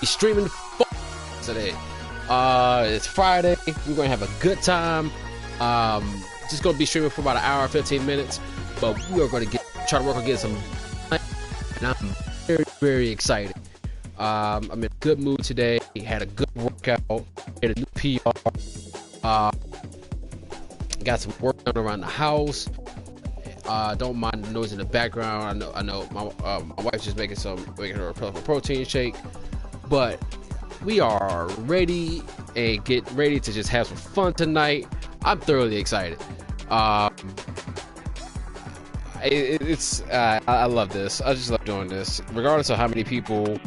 streaming today. It's Friday. We're gonna have a good time. Just gonna be streaming for about an hour, 15 minutes. But we are gonna try to work on getting some. And I'm very, very excited. I'm in a good mood today. Had a good workout. Had a new PR. Got some work done around the house. Don't mind the noise in the background. I know. My wife's just making her a protein shake. But we are ready and get ready to just have some fun tonight. I'm thoroughly excited. I love this. I just love doing this, regardless of how many people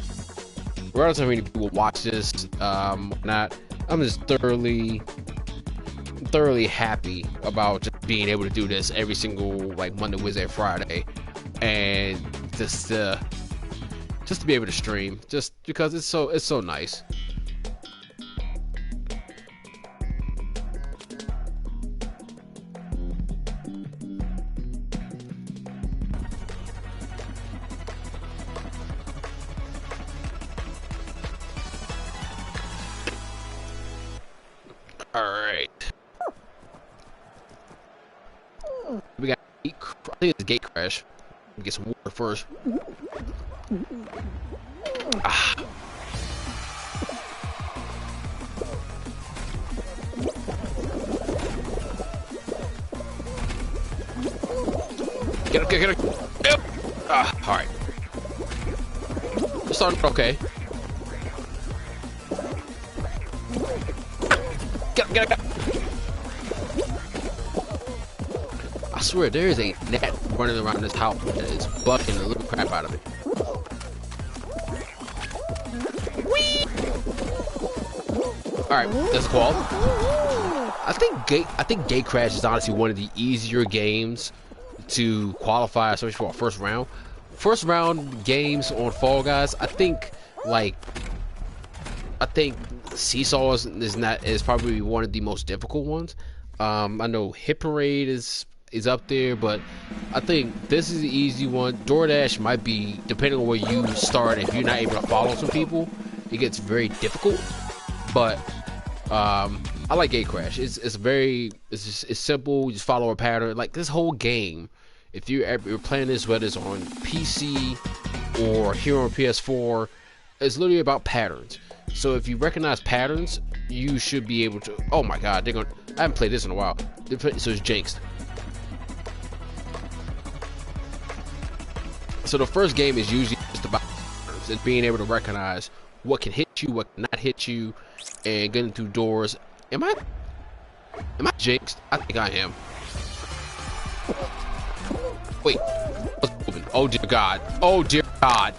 watch this. Not. I'm just thoroughly happy about just being able to do this every single Monday, Wednesday, Friday, and just to be able to stream, just because it's so nice. We got I think it's a gate crash. Let me get some water first. Get up. Yep. Alright. We're starting okay. Get up. I swear there is a gnat running around this house that is bucking the little crap out of it. Whee! Alright, that's a qual. I think Gate Crash is honestly one of the easier games to qualify, especially for a first round. First round games on Fall Guys, I think Seesaw is probably one of the most difficult ones. I know Hit Parade is up there, but I think this is the easy one. DoorDash might be, depending on where you start, if you're not able to follow some people, it gets very difficult. But I like Gate Crash. It's simple. You just follow a pattern. Like this whole game, if you're playing this, whether it's on PC or here on PS4, it's literally about patterns. So if you recognize patterns, you should be able to. Oh my God, I haven't played this in a while. So it's Jinxed. So the first game is usually just about patterns and being able to recognize what can hit you, what cannot hit you, and getting through doors. Am I jinxed? I think I am. Wait, what's moving? Oh dear God! Oh dear God!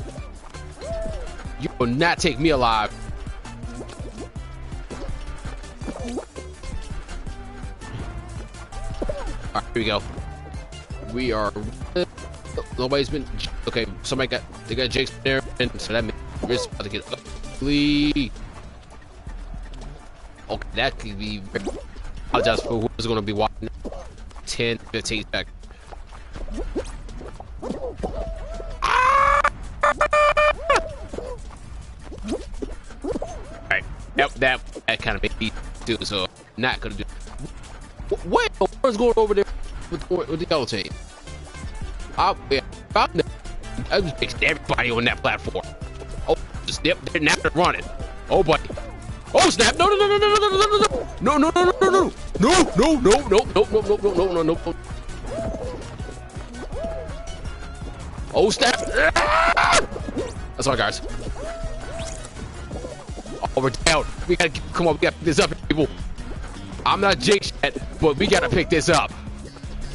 You will not take me alive. All right, here we go. We are. Nobody's been. Okay, they got Jake's there, and so that means we're about to get ugly. Okay, that could be. I apologize for who's going to be watching. 10, 15 seconds. Alright, that kind of made me do, so not gonna do. What is going over there with the yellow team? I just fixed everybody on that platform. Oh, just yep, now they're running. Oh boy. Oh snap! No! Oh snap! That's all, guys. Oh, we're down. We gotta come on. We gotta pick this up, people. I'm not jinxed yet, but we gotta pick this up.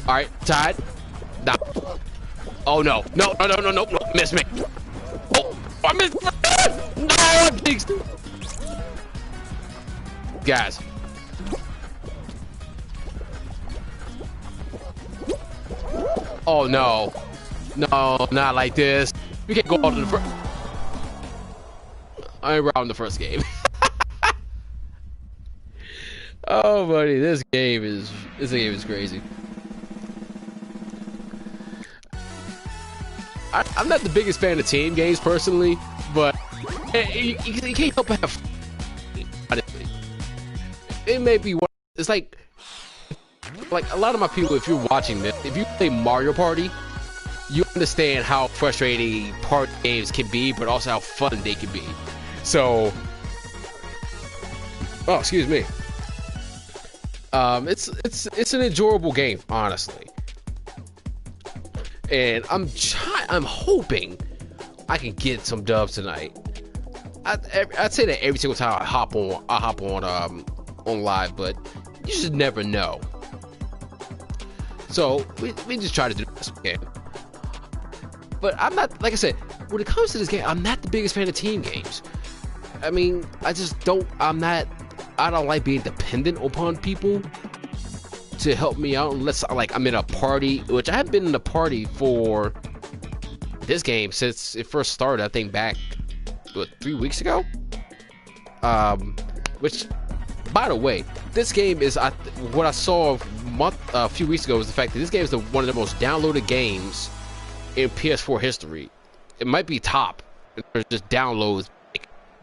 All right, tied. Nah. Oh no! No! Miss me. Oh, I missed. No, I'm jinxed. Guys. Oh no. No, not like this. We can't go out to the first. I ain't around the first game. Oh buddy, this game is crazy. I'm not the biggest fan of team games personally, but you can't help but have fun. Honestly. It may be one. It's like a lot of my people. If you're watching this, if you play Mario Party, you understand how frustrating party games can be, but also how fun they can be. So, oh, excuse me. It's an enjoyable game, honestly, and I'm hoping I can get some dubs tonight. I'd say that every single time I hop on live, but you just never know. So we just try to do this game. But I'm not, like I said, when it comes to this game, I'm not the biggest fan of team games. I mean, I don't like being dependent upon people to help me out unless I'm in a party, which I have been in a party for this game since it first started. I think back 3 weeks ago. Which, by the way, this game is what I saw a few weeks ago was the fact that this game is one of the most downloaded games in PS4 history. It might be top. There's just downloads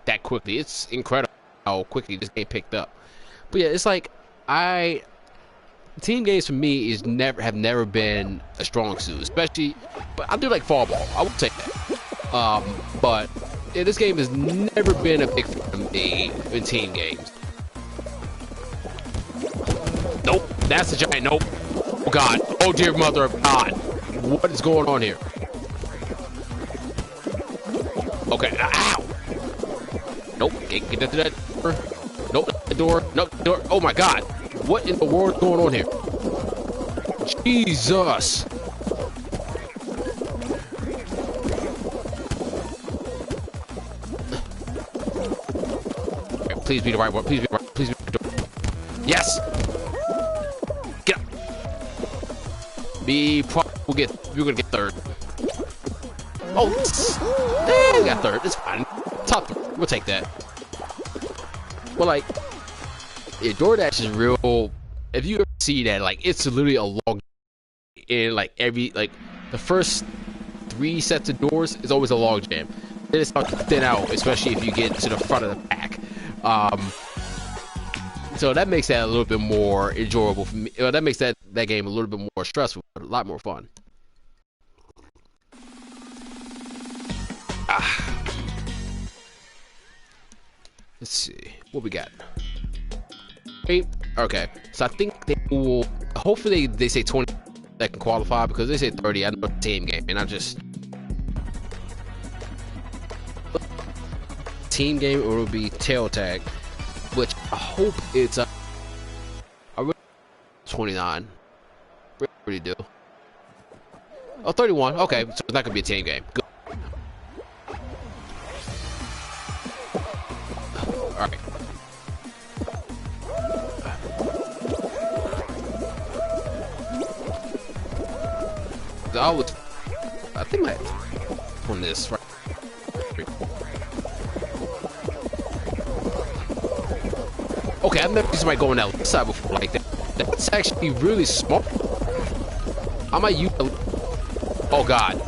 that quickly. It's incredible how quickly this game picked up. But yeah, it's like team games for me have never been a strong suit, especially. But I do like Fall Ball. I will take that. But yeah, this game has never been a big fan of me in team games. Nope, that's a giant. Nope. Oh God. Oh dear mother of God. What is going on here? Okay. Ow. Nope. Get into that door. Nope. The door. Nope. The door. Oh my God. What in the world is going on here? Jesus. Okay, please be the right one. Please be the right. Please be the door. Yes. Get up. We're gonna get third. Oh, we got third. It's fine. Top three. We'll take that. Well, like, yeah, DoorDash is real. If you ever see that, like, it's literally a log. In like the first 3 sets of doors is always a log jam. Then it starts to thin out, especially if you get to the front of the pack. So that makes that a little bit more enjoyable for me. That makes that game a little bit more stressful, but a lot more fun. Let's see what we got. Okay, so I think they will. Hopefully, they say 20 that can qualify, because they say 30. I know it's a team game, and I just team game, or it will be tail tag, which I hope it's I really 29. Really do. Oh, 31. Okay, so it's not gonna be a team game. Good. All right. I think on this right. Okay, I've never seen somebody going that side before like that. That's actually really smart. I might use. Oh God.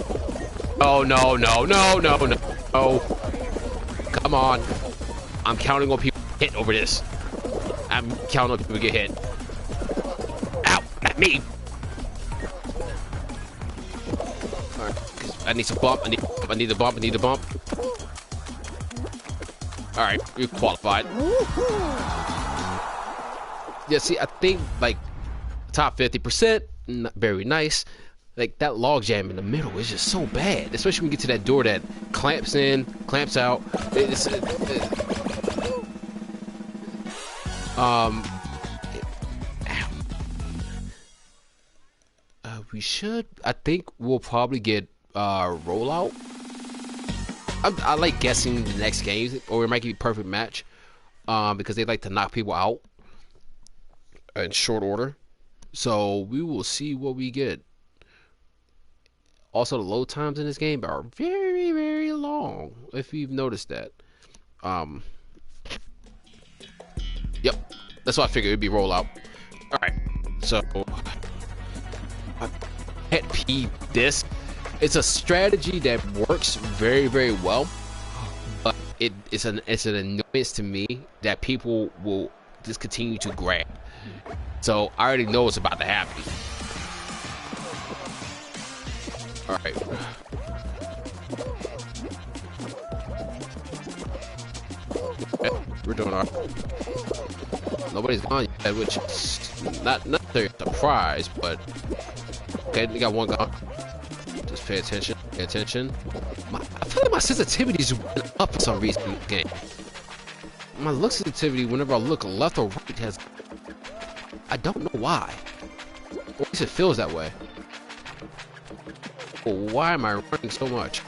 Oh no no no no no no. Come on. I'm counting on people to hit over this. I'm counting on people to get hit. Ow! Not me. I need some bump. I need the bump. I need the bump. All right, you're qualified. Yeah, see, I think like top 50%, very nice. Like that log jam in the middle is just so bad, especially when you get to that door that clamps in, clamps out. We should. I think we'll probably get rollout. I like guessing the next games, or it might be perfect match, because they like to knock people out in short order. So we will see what we get. Also, the load times in this game are very, very long, if you've noticed that. Yep, that's what I figured it'd be rollout. All right, so pet peeve this. It's a strategy that works very, very well, it's an annoyance to me that people will just continue to grab. So I already know it's about to happen. All right. Okay, we're doing all right. Nobody's gone yet, which is not necessarily a surprise, but okay, we got one gone. Just pay attention. Pay attention. I feel like my sensitivities went up for some reason in the game. My look sensitivity, whenever I look left or right, has. I don't know why. Or at least it feels that way. But why am I running so much?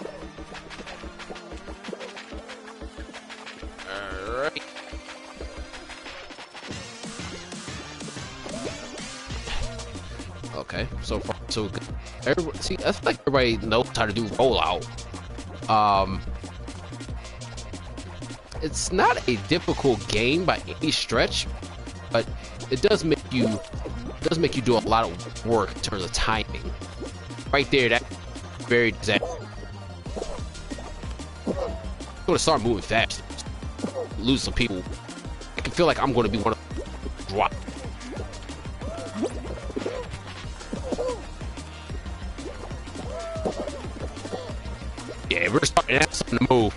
Alright. Okay, so far so good. Everybody, see, I feel like everybody knows how to do rollout. It's not a difficult game by any stretch, but it does make you do a lot of work in terms of timing. Right there, that very disastrous. I'm gonna start moving fast. Lose some people. I can feel like I'm gonna be one of them. Drop. Yeah, we're starting to have something to move.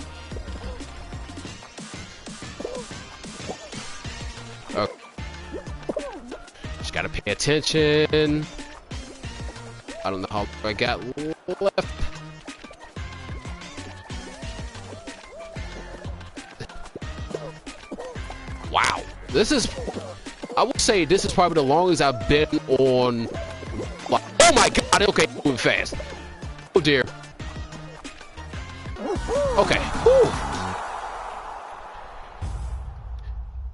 Okay. Just gotta pay attention. I don't know how I got left. Wow, this is. I would say this is probably the longest I've been on. Like, oh my god! Okay, moving fast. Oh dear. Okay. Whew.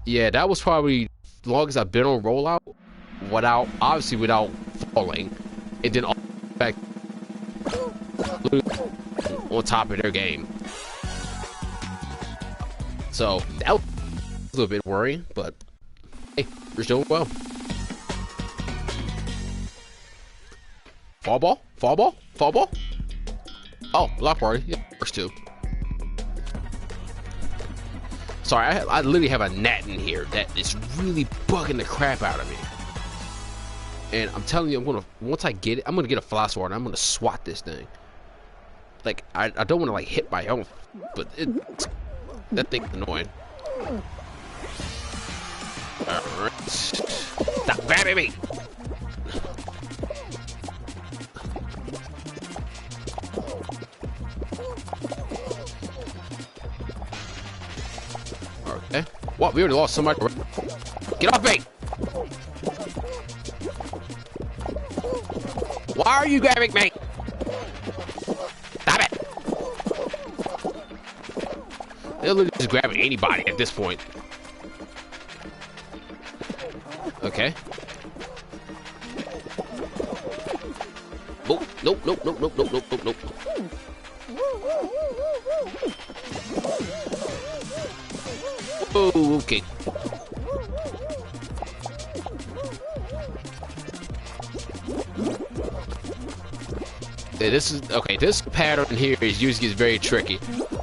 Yeah, that was probably the longest I've been on rollout without falling, and then all back on top of their game. So that was a little bit worrying, but hey, we're doing well. Fall ball, fall ball, fall ball. Oh, block party. Yeah, first two. Sorry, I literally have a gnat in here that is really bugging the crap out of me. And I'm telling you, once I get it, I'm gonna get a fly sword and I'm gonna swat this thing. Like, I don't want to like hit my own, but that thing's annoying. Alright. Stop grabbing me! Okay. What? We already lost somebody. Get off me! Why are you grabbing me? Stop it! They're literally just grabbing anybody at this point. Okay. Nope, nope, nope, nope, nope, nope, nope, nope, nope. Oh, okay. Yeah, this is okay. This pattern here is usually very tricky.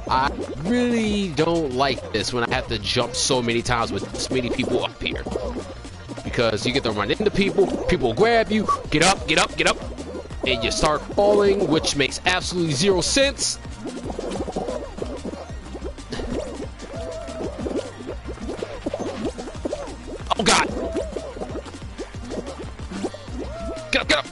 I really don't like this when I have to jump so many times with this many people up here, because you get to run into people. People grab you. Get up, get up, get up, and you start falling, which makes absolutely zero sense. Oh god! Get up, get up!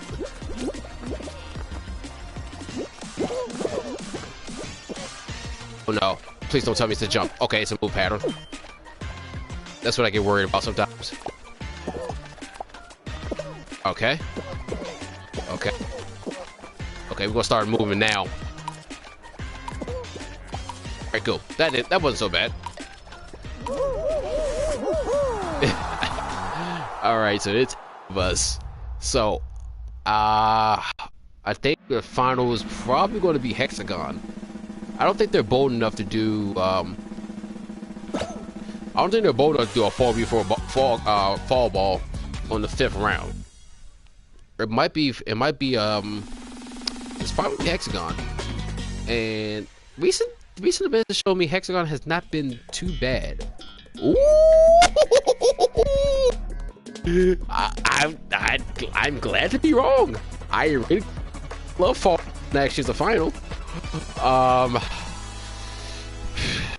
Oh no. Please don't tell me it's a jump. Okay, it's a move pattern. That's what I get worried about sometimes. Okay. Okay. Okay, we're gonna start moving now. Alright, cool. That wasn't so bad. Alright, so it's us. So, I think the final is probably going to be Hexagon. I don't think they're bold enough to do, I don't think they're bold enough to do a fall ball on the 5th round. It might be, it's probably Hexagon. And recent events have shown me Hexagon has not been too bad. Ooh! I'm glad to be wrong. I really love Fall next year's the final.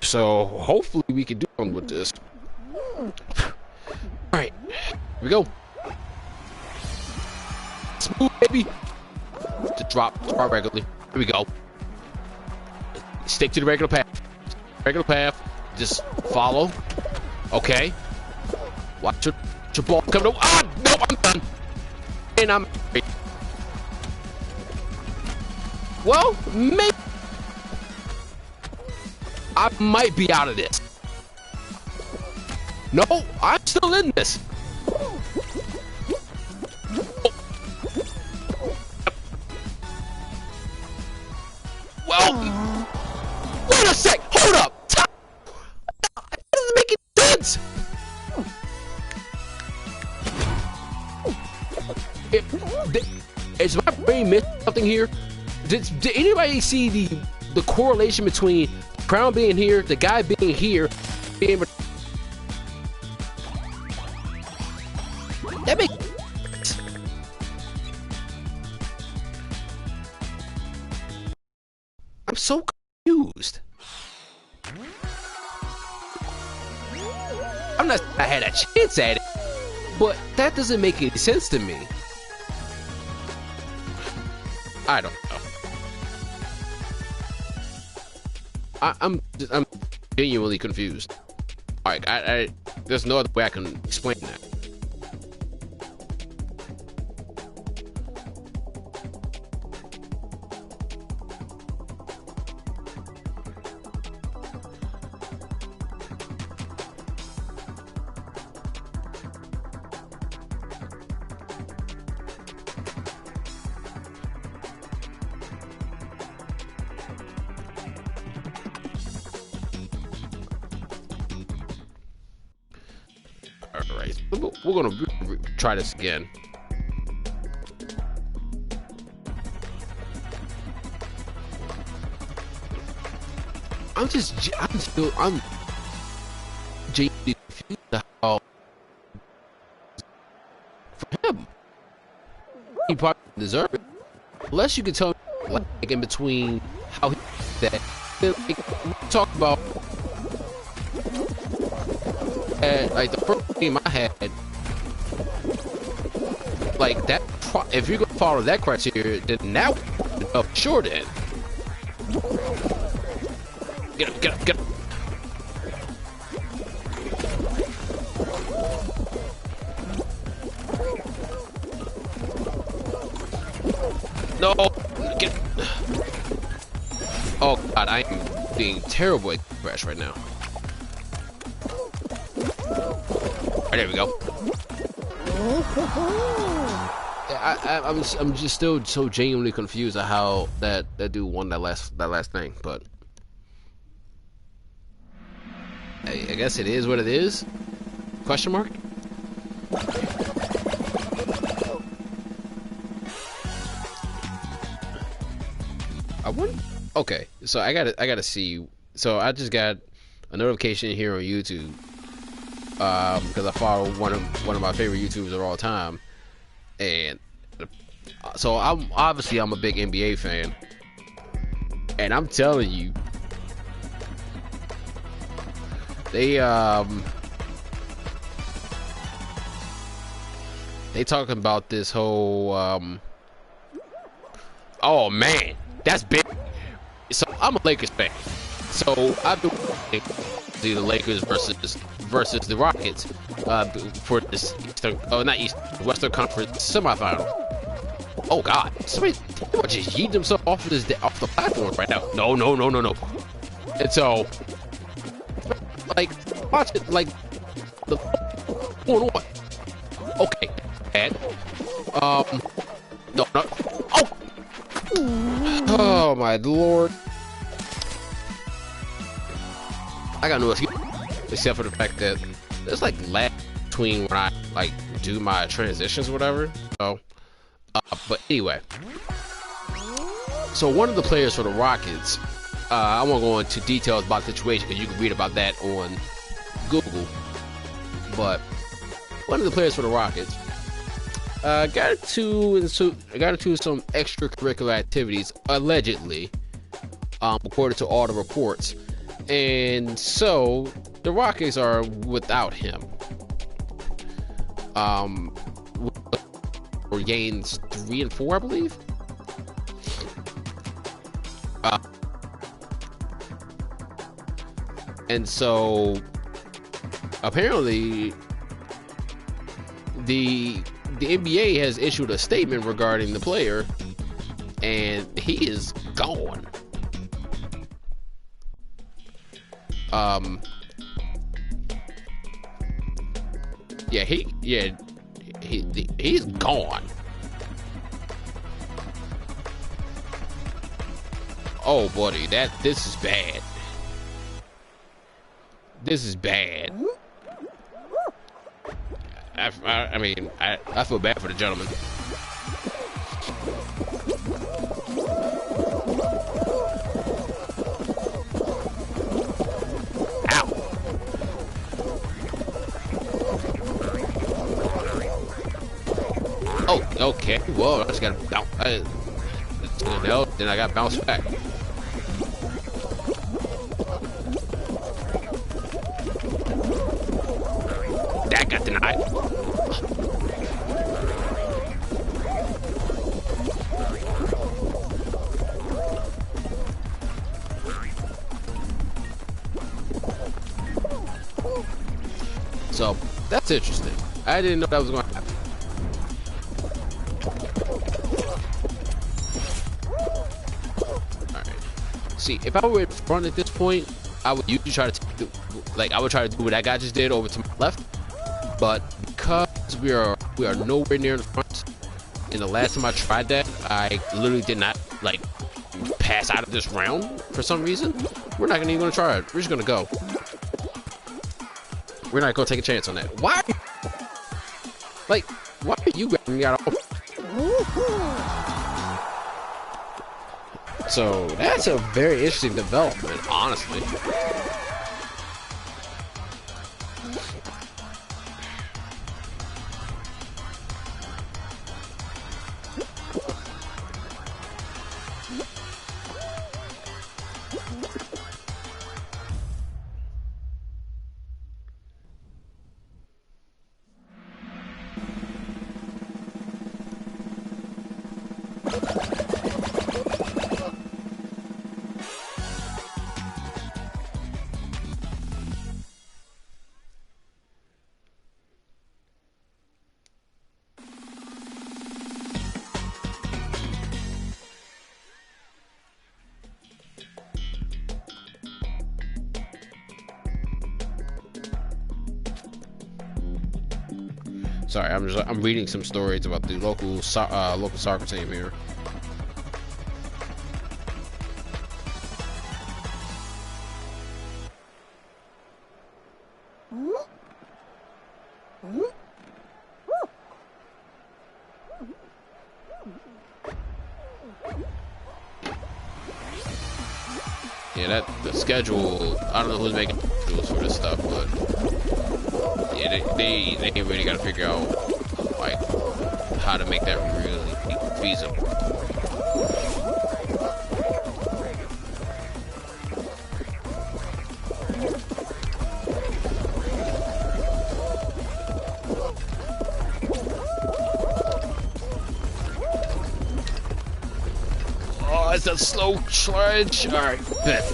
So hopefully we can do something with this. All right, here we go. Smooth, baby. To drop regularly. Here we go. Stick to the regular path. Regular path. Just follow. Okay. Watch your ball come to. Ah, no, I'm done. And I'm. Well, maybe I might be out of this. No, I'm still in this. Well, wait a sec. Hold up. That doesn't make any sense. Is my brain missing something here? Did anybody see the correlation between Crown being here, the guy being here, being that makes sense. I'm so confused. I'm not saying I had a chance at it, but that doesn't make any sense to me. I don't know. I'm genuinely confused. All right, there's no other way I can explain that. Alright, we're gonna try this again. I'm genuinely confused how for him. He probably deserved it. Unless you can tell me, like, in between how he did that. Like, we talked about like the first game I had, like that. If you're gonna follow that criteria, then now sure then. Get him, get him, get him. No, get. Oh God, I am being terrible at crash right now. Right, there we go. I'm just still so genuinely confused at how that dude won that last thing, but I guess it is what it is. Question mark. I wouldn't. Okay, so I gotta see. So I just got a notification here on YouTube because I follow one of my favorite YouTubers of all time, and so I'm a big NBA fan, and I'm telling you, they talking about this whole oh man, that's big. So I'm a Lakers fan, so I've been watching the Lakers versus the Rockets for this Western Conference semifinal. Oh God, somebody just yeet themselves off the platform right now. No. And so, like, watch it, like, the going on. Okay, and no. Oh my Lord. I got no excuse except for the fact that there's like lag between when I like do my transitions or whatever. So, but anyway, so one of the players for the Rockets I won't go into details about the situation because you can read about that on Google. But one of the players for the Rockets got into some extracurricular activities, allegedly, according to all the reports. And so the Rockets are without him. For games 3 and 4, I believe. And so apparently the NBA has issued a statement regarding the player, and he is gone. He's gone. Oh, buddy, this is bad. This is bad. I mean, I feel bad for the gentleman. Ow. Oh, okay. Whoa, I just gotta bounce. Then I got bounced back. That got denied. So that's interesting. I didn't know that was going to happen. See, if I were in front at this point, I would usually try to do what that guy just did over to my left. But because we are nowhere near the front, and the last time I tried that, I literally did not pass out of this round for some reason. We're not even gonna try it. We're just gonna go. We're not gonna take a chance on that. Why? Why are you grabbing me out of? So that's a very interesting development, honestly. Sorry, I'm reading some stories about the local soccer team here. Yeah, the schedule. I don't know who's making schedules for this stuff, but yeah, they really got to figure out how to make that really feasible. Oh, it's a slow charge. All right, bet.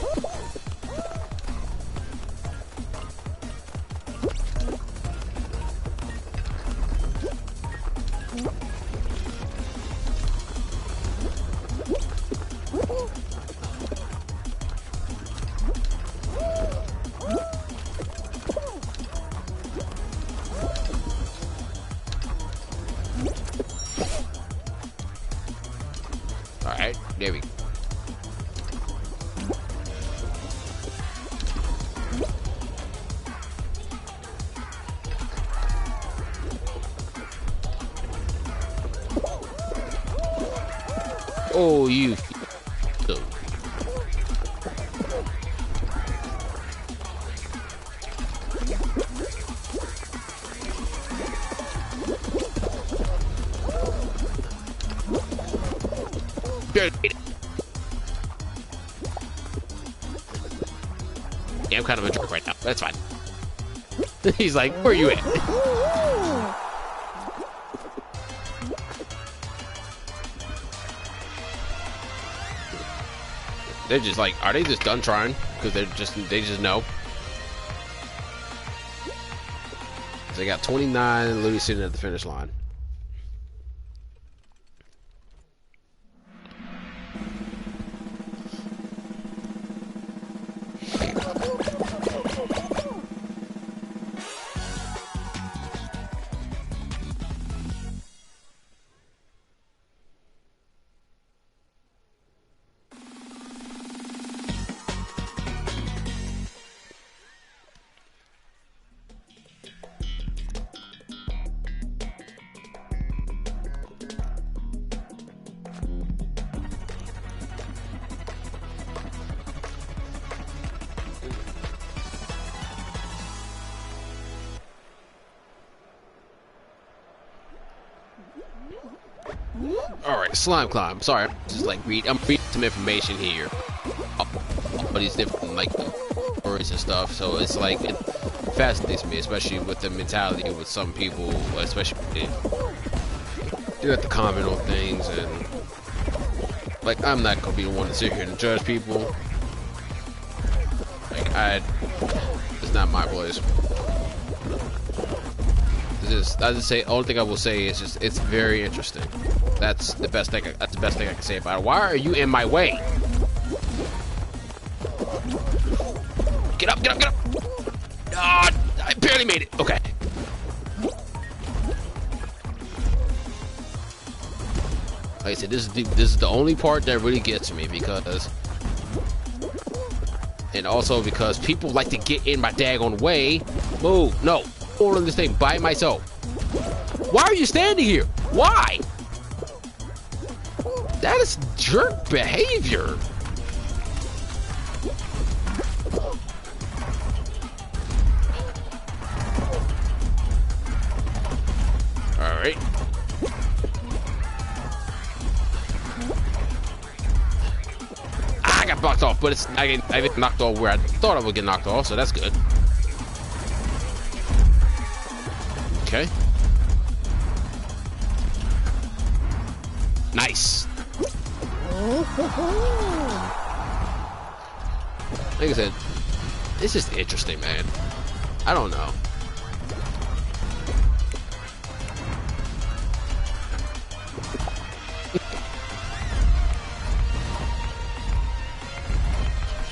Alright, there we go. Oh, you. Yeah, I'm kind of a jerk right now. That's fine. He's like, where are you at? They're just like, are they just done trying? Because they just know. They got 29 literally sitting at the finish line. Alright, slime climb. Sorry, just like I'm reading some information here. All these different like stories and stuff. So it's like it fascinates me, especially with the mentality with some people, especially they're at the comment on things, and like I'm not gonna be the one to sit here and judge people. Like it's not my place. I just say, only thing I will say is just it's very interesting. That's the best thing. That's the best thing I can say about it. Why are you in my way? Get up! Get up! Get up! Ah, I barely made it. Okay. Like I said, this is the only part that really gets me because, and also because people like to get in my daggone way. Move! No. Holding this thing by myself. Why are you standing here? Why? That is jerk behavior. All right. I got blocked off, but I get knocked off where I thought I would get knocked off, so that's good. Okay. Nice. Like I said, it's just interesting, man. I don't know.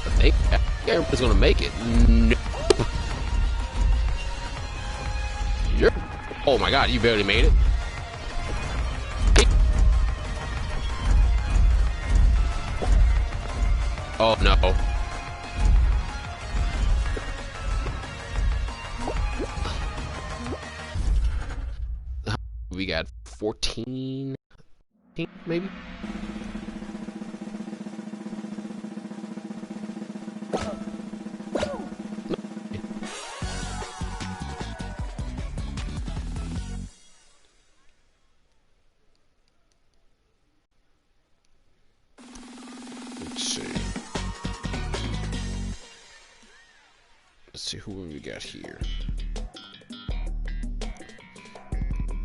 I think everybody's gonna make it. No. Oh my god, you barely made it. Oh no. We got 14, maybe? Let's see who we got here.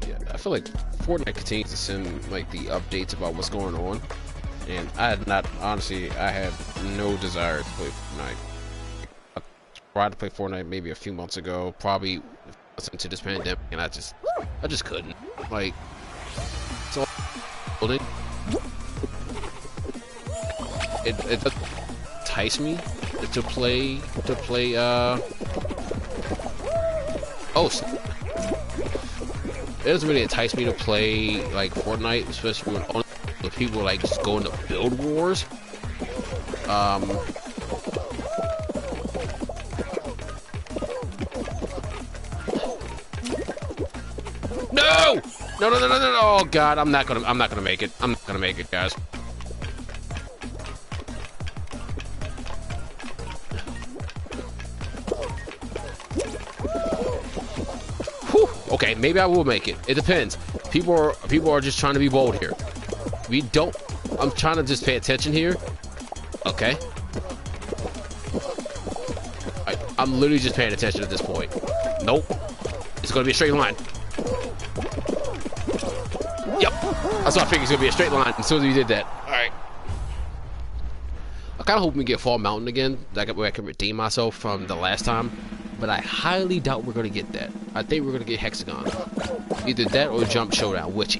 Yeah, I feel like Fortnite continues to send like the updates about what's going on, and I have no desire to play Fortnite. I tried to play Fortnite maybe a few months ago, probably into this pandemic, and I just couldn't. Like, it's all building. It doesn't entice me to play it doesn't really entice me to play like Fortnite, especially when all the people like just go into build wars. No! No! Oh god, I'm not gonna make it. I'm not gonna make it, guys. Okay, maybe I will make it. It depends. People are just trying to be bold here. We don't I'm trying to just pay attention here. Okay. I'm literally just paying attention at this point. Nope. It's gonna be a straight line. Yep. That's what I figured, it's gonna be a straight line as soon as we did that. Alright. I kinda hope we get Fall Mountain again. That way I can redeem myself from the last time. But I highly doubt we're gonna get that. I think we're gonna get Hexagon. Either that or Jump Showdown, which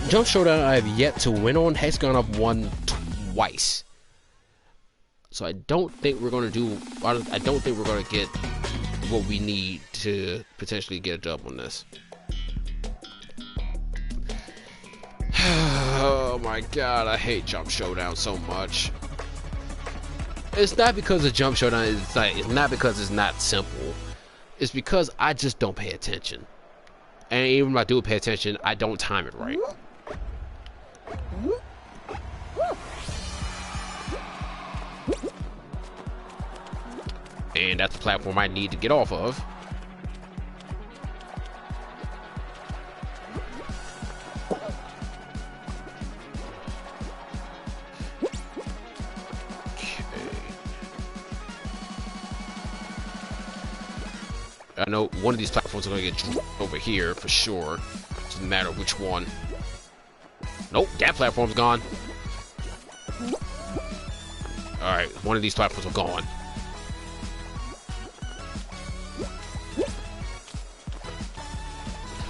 Jump Showdown I have yet to win on. Hexagon I've won twice. So I don't think we're gonna do. I don't think we're gonna get what we need to potentially get a dub on this. Oh my god, I hate Jump Showdown so much. It's not because the Jump Showdown is like. It's not because it's not simple. It's because I just don't pay attention. And even if I do pay attention, I don't time it right. And that's the platform I need to get off of. Okay. I know one of these platforms are going to get over here for sure. Doesn't matter which one. Nope, that platform's gone. Alright, one of these platforms are gone.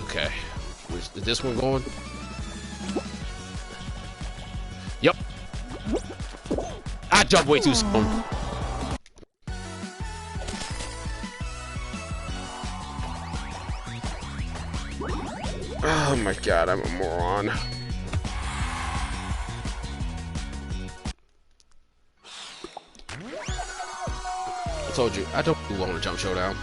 Okay, is this one going? Yep. I jumped way too soon. Oh my god, I'm a moron. I told you, I don't do well in Jump Showdown.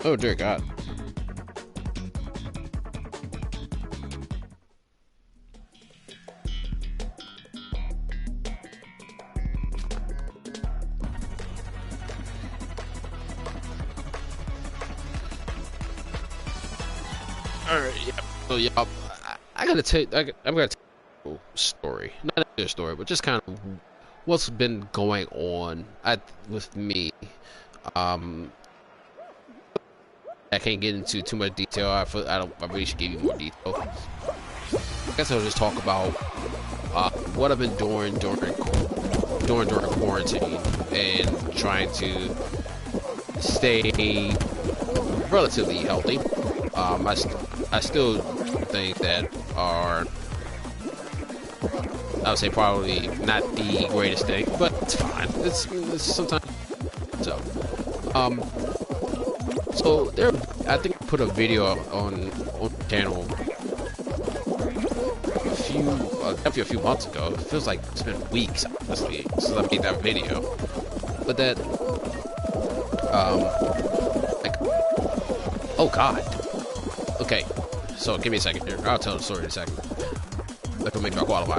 Oh dear God. Alright, yeah. So yeah, I gotta tell you, I'm gonna tell you a story. Not a story, but just kind of what's been going on with me. I can't get into too much detail. I really should give you more detail. I guess I'll just talk about what I've been doing during quarantine and trying to stay relatively healthy. I still think that I would say probably not the greatest thing, but it's fine. It's sometimes so. So there, I think I put a video on the channel definitely a few months ago. It feels like it's been weeks, honestly, since I made that video. But that, like, oh God. Okay, so give me a second here. I'll tell the story in a second. That'll make me qualify.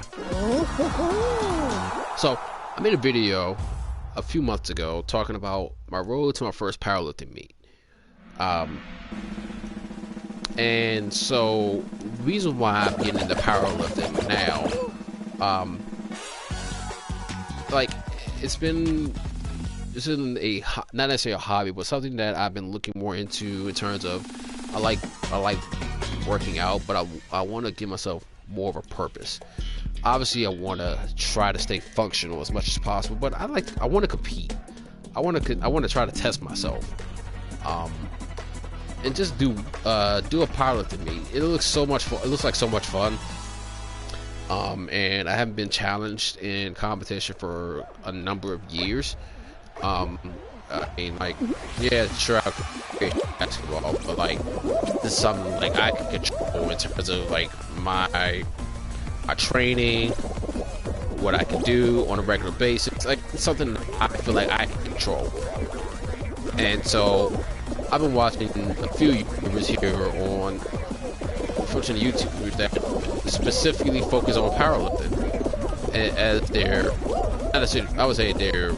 So I made a video a few months ago talking about my road to my first powerlifting meet. And so the reason why I'm getting into powerlifting now, like it's been a not necessarily a hobby, but something that I've been looking more into in terms of I like working out, but I want to give myself more of a purpose. Obviously, I want to try to stay functional as much as possible, but I want to compete. I want to try to test myself. And just do a powerlifting meet. It looks so much fun. It looks like so much fun. And I haven't been challenged in competition for a number of years. Um, I mean, like, yeah, sure, I could play basketball, but like, this is something like I can control in terms of like my training, what I can do on a regular basis. Like, it's something I feel like I can control. And so, I've been watching a few YouTubers here on unfortunately YouTubers that specifically focus on powerlifting as their, not necessarily, I would say their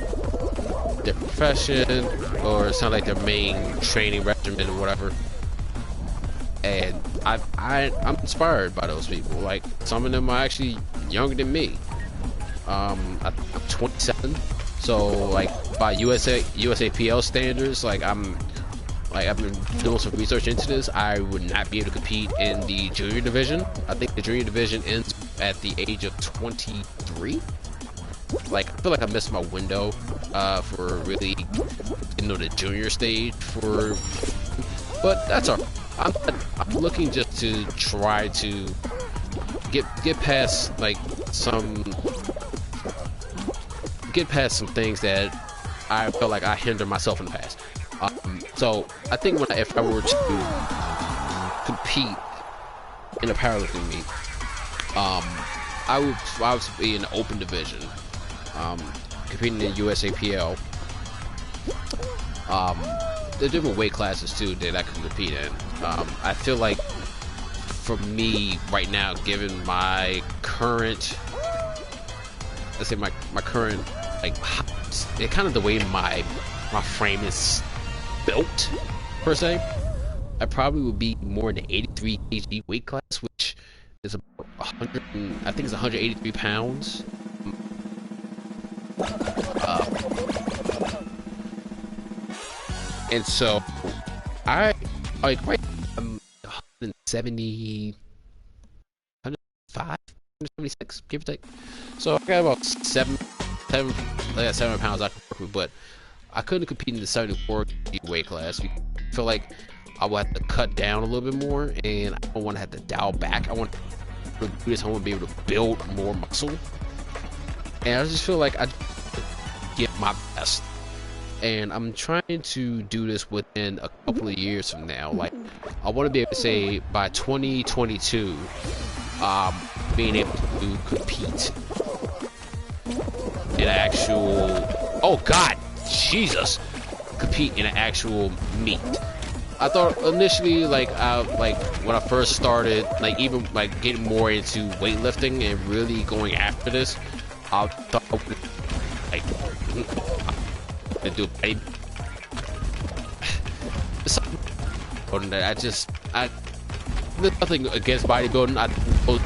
profession, or sound like their main training regimen or whatever. And I'm inspired by those people. Like, some of them are actually younger than me. I'm 27, so like by USAPL standards, like I've been doing some research into this. I would not be able to compete in the junior division. I think the junior division ends at the age of 23. Like, I feel like I missed my window for really, the junior stage for, but that's all right. I'm looking just to try to get past like get past some things that I felt like I hindered myself in the past. So I think if I were to compete in a powerlifting meet, I would be in the open division, competing in the USAPL. There are different weight classes too that I can compete in. I feel like for me right now, given my current, let's say my current, like, it kind of the way my frame is built per se, I probably would be more in the 83 kg weight class, which is about 100, I think it's 183 pounds. And so I like right, I'm 170, 105, 176, give or take. So I got about seven pounds I can work with, but I couldn't compete in the 74 weight class. I feel like I would have to cut down a little bit more, and I don't want to have to dial back. I want to do this. I want to be able to build more muscle, and I just feel like I give my best. And I'm trying to do this within a couple of years from now. Like, I want to be able to say by 2022, being able to compete in actual, oh God, Jesus, compete in an actual meet. I thought initially, like when I first started, like even like getting more into weightlifting and really going after this, I thought I would, like, do something that there's nothing against bodybuilding. I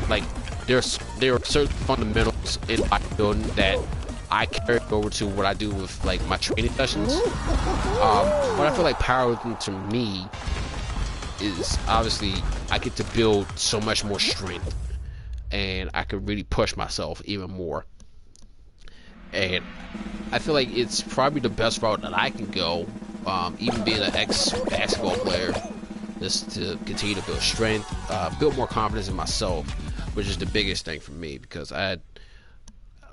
like there are certain fundamentals in bodybuilding that I carry over to what I do with like my training sessions. But I feel like powerlifting to me is obviously I get to build so much more strength, and I can really push myself even more. And I feel like it's probably the best route that I can go, even being an ex-basketball player, is to continue to build strength, build more confidence in myself, which is the biggest thing for me, because I had,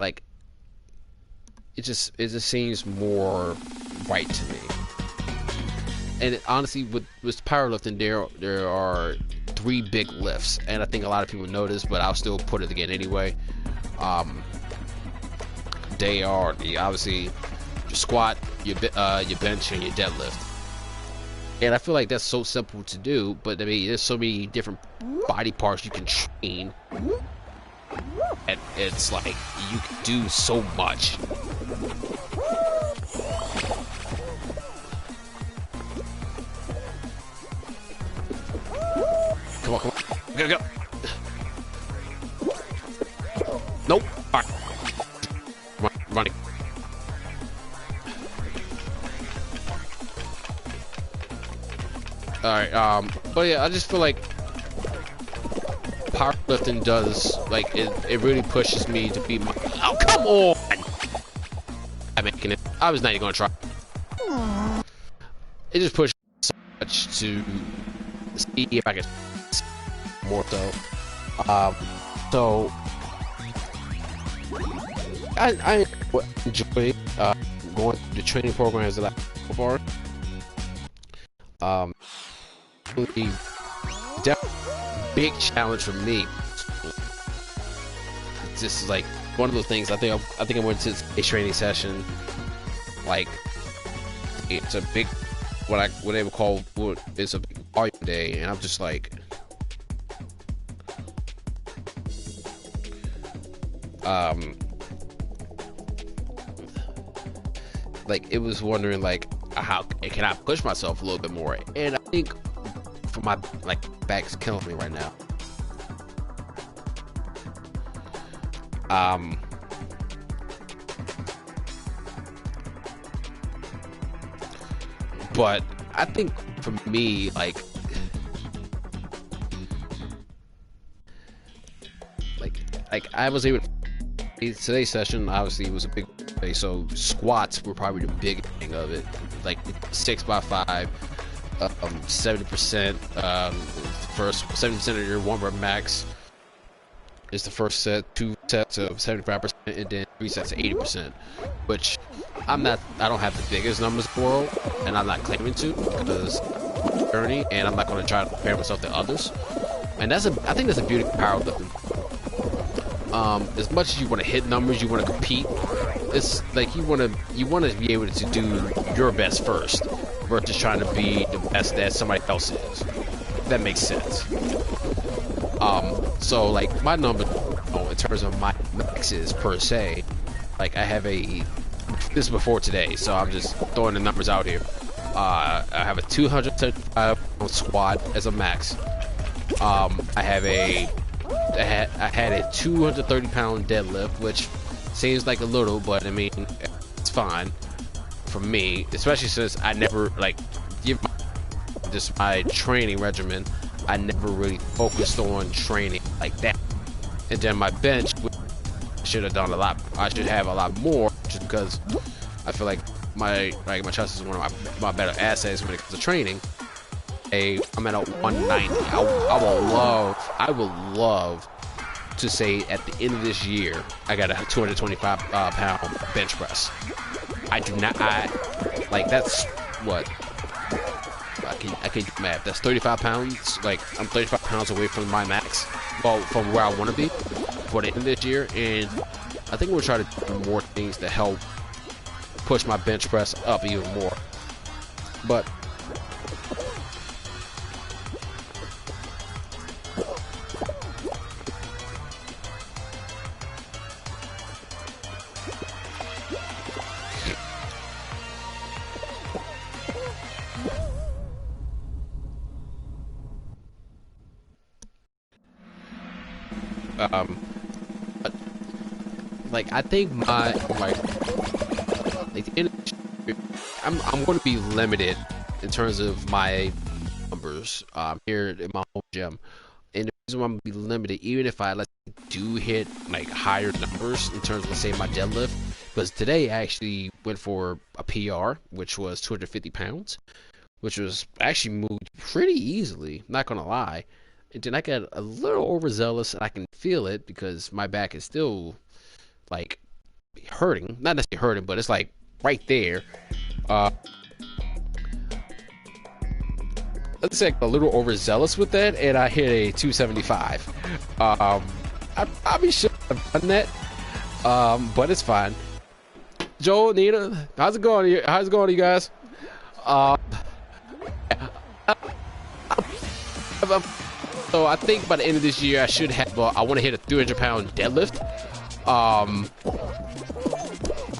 like, it just seems more right to me. And honestly, with powerlifting, there are 3 big lifts, and I think a lot of people know this, but I'll still put it again anyway. They are obviously your squat, your bench, and your deadlift. And I feel like that's so simple to do, but I mean, there's so many different body parts you can train, and it's like you can do so much. Come on, go. Nope. All right. Running. Alright, but yeah, I just feel like powerlifting does, like, it really pushes me to be my, oh, come on! I'm making it. I was not even gonna try. It just pushes me so much to see if I can more so. So, I enjoy going through the training programs that I so far. Really, definitely big challenge for me. It's just like one of those things. I think I went to a training session. Like it's a big what they would call it's a big volume day, and I'm just like it was wondering like how can I push myself a little bit more, and I think for my back's killing me right now. But I think for me like I was able to, today's session obviously was a big day, so squats were probably the big thing of it, like 6x5, 70%, first 70% of your 1 rep max is the first set, 2 sets of 75%, and then 3 sets of 80%, which I don't have the biggest numbers in the world, and I'm not claiming to because journey, and I'm not going to try to compare myself to others, and I think that's a beauty of powerlifting. As much as you want to hit numbers, you want to compete. It's like you want to be able to do your best first, versus trying to be the best that somebody else is. That makes sense. So like my number, in terms of my maxes per se, like I have this is before today, so I'm just throwing the numbers out here. I have a 275 pound squat as a max. I had a 230 pound deadlift, which seems like a little, but I mean it's fine for me, especially since I never my training regimen. I never really focused on training like that. And then my bench, I should have done a lot. I should have a lot more, just because I feel like my chest is one of my better assets when it comes to training. I'm at a 190. I would love to say at the end of this year I got a 225 pound bench press. I do not. That's what I can do math. That's 35 pounds. Like I'm 35 pounds away from my max. Well, from where I want to be for the end of this year, and I think we'll try to do more things to help push my bench press up even more. But I think I'm going to be limited in terms of my numbers here in my home gym, and the reason why I'm going to be limited, even if I do hit higher numbers in terms of, let's say, my deadlift, because today I actually went for a PR, which was 250 pounds, which was actually moved pretty easily, not gonna lie. And then I got a little overzealous, and I can feel it because my back is still hurting, not necessarily hurting, but it's right there. Let's say a little overzealous with that, and I hit a 275. I probably should have done that, but it's fine. Joel, Nina, how's it going? How's it going, you guys? So I think by the end of this year, I should have. I want to hit a 300-pound deadlift.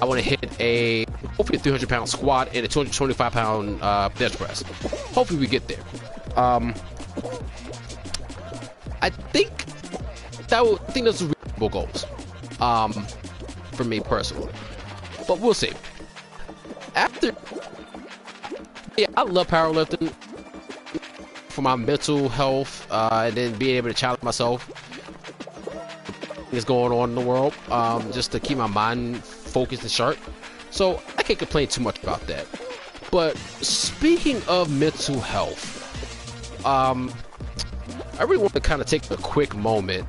I want to hit hopefully a 300-pound squat and a 225-pound bench press. Hopefully we get there. I think those are reasonable goals. For me personally, but we'll see. I love powerlifting for my mental health, and then being able to challenge myself. What's going on in the world, just to keep my mind focused and sharp. So I can't complain too much about that. But speaking of mental health, I really want to kind of take a quick moment,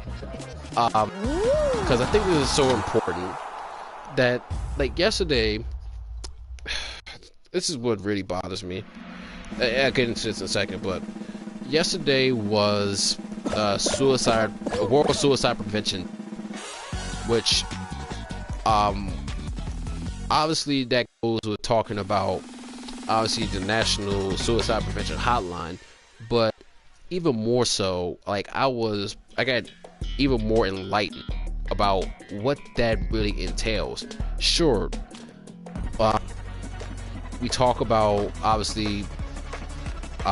because I think this is so important that, like, yesterday, this is what really bothers me. I'll get into this in a second, but yesterday was World Suicide Prevention, which, obviously that goes with talking about, obviously, the National Suicide Prevention Hotline, but even more so, like, I got even more enlightened about what that really entails. Sure, we talk about, obviously, we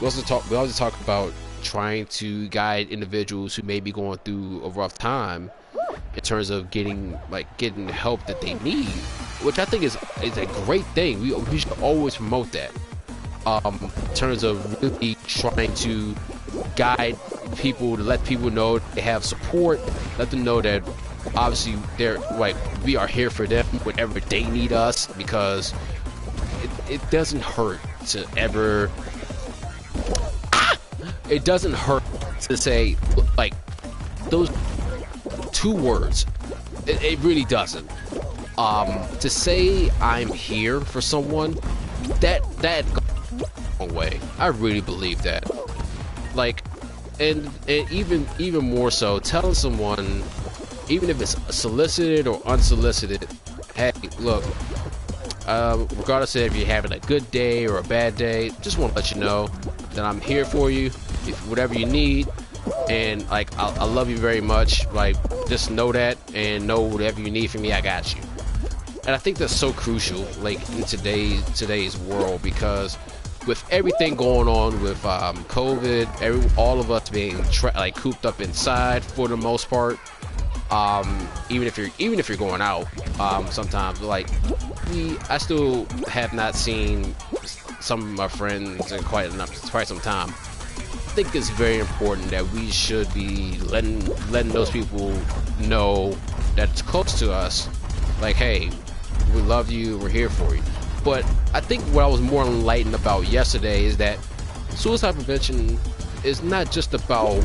also talk about trying to guide individuals who may be going through a rough time in terms of getting the help that they need, which I think is a great thing. We should always promote that. In terms of really trying to guide people, to let people know they have support, let them know that obviously we are here for them whenever they need us, because it doesn't hurt to ever. It doesn't hurt to say, like, those two words. It really doesn't. To say I'm here for someone, that goes a long way. I really believe that. Like, and even more so, telling someone, even if it's solicited or unsolicited, hey, look, regardless of if you're having a good day or a bad day, just want to let you know that I'm here for you, if whatever you need, and like I love you very much. Like, just know that, and know whatever you need from me, I got you. And I think that's so crucial, like, in today's world, because with everything going on with COVID, all of us being cooped up inside for the most part. Even if you're going out, sometimes, like, I still have not seen some of my friends in quite some time. I think it's very important that we should be letting those people know that it's close to us, like, hey, we love you, we're here for you. But I think what I was more enlightened about yesterday is that suicide prevention is not just about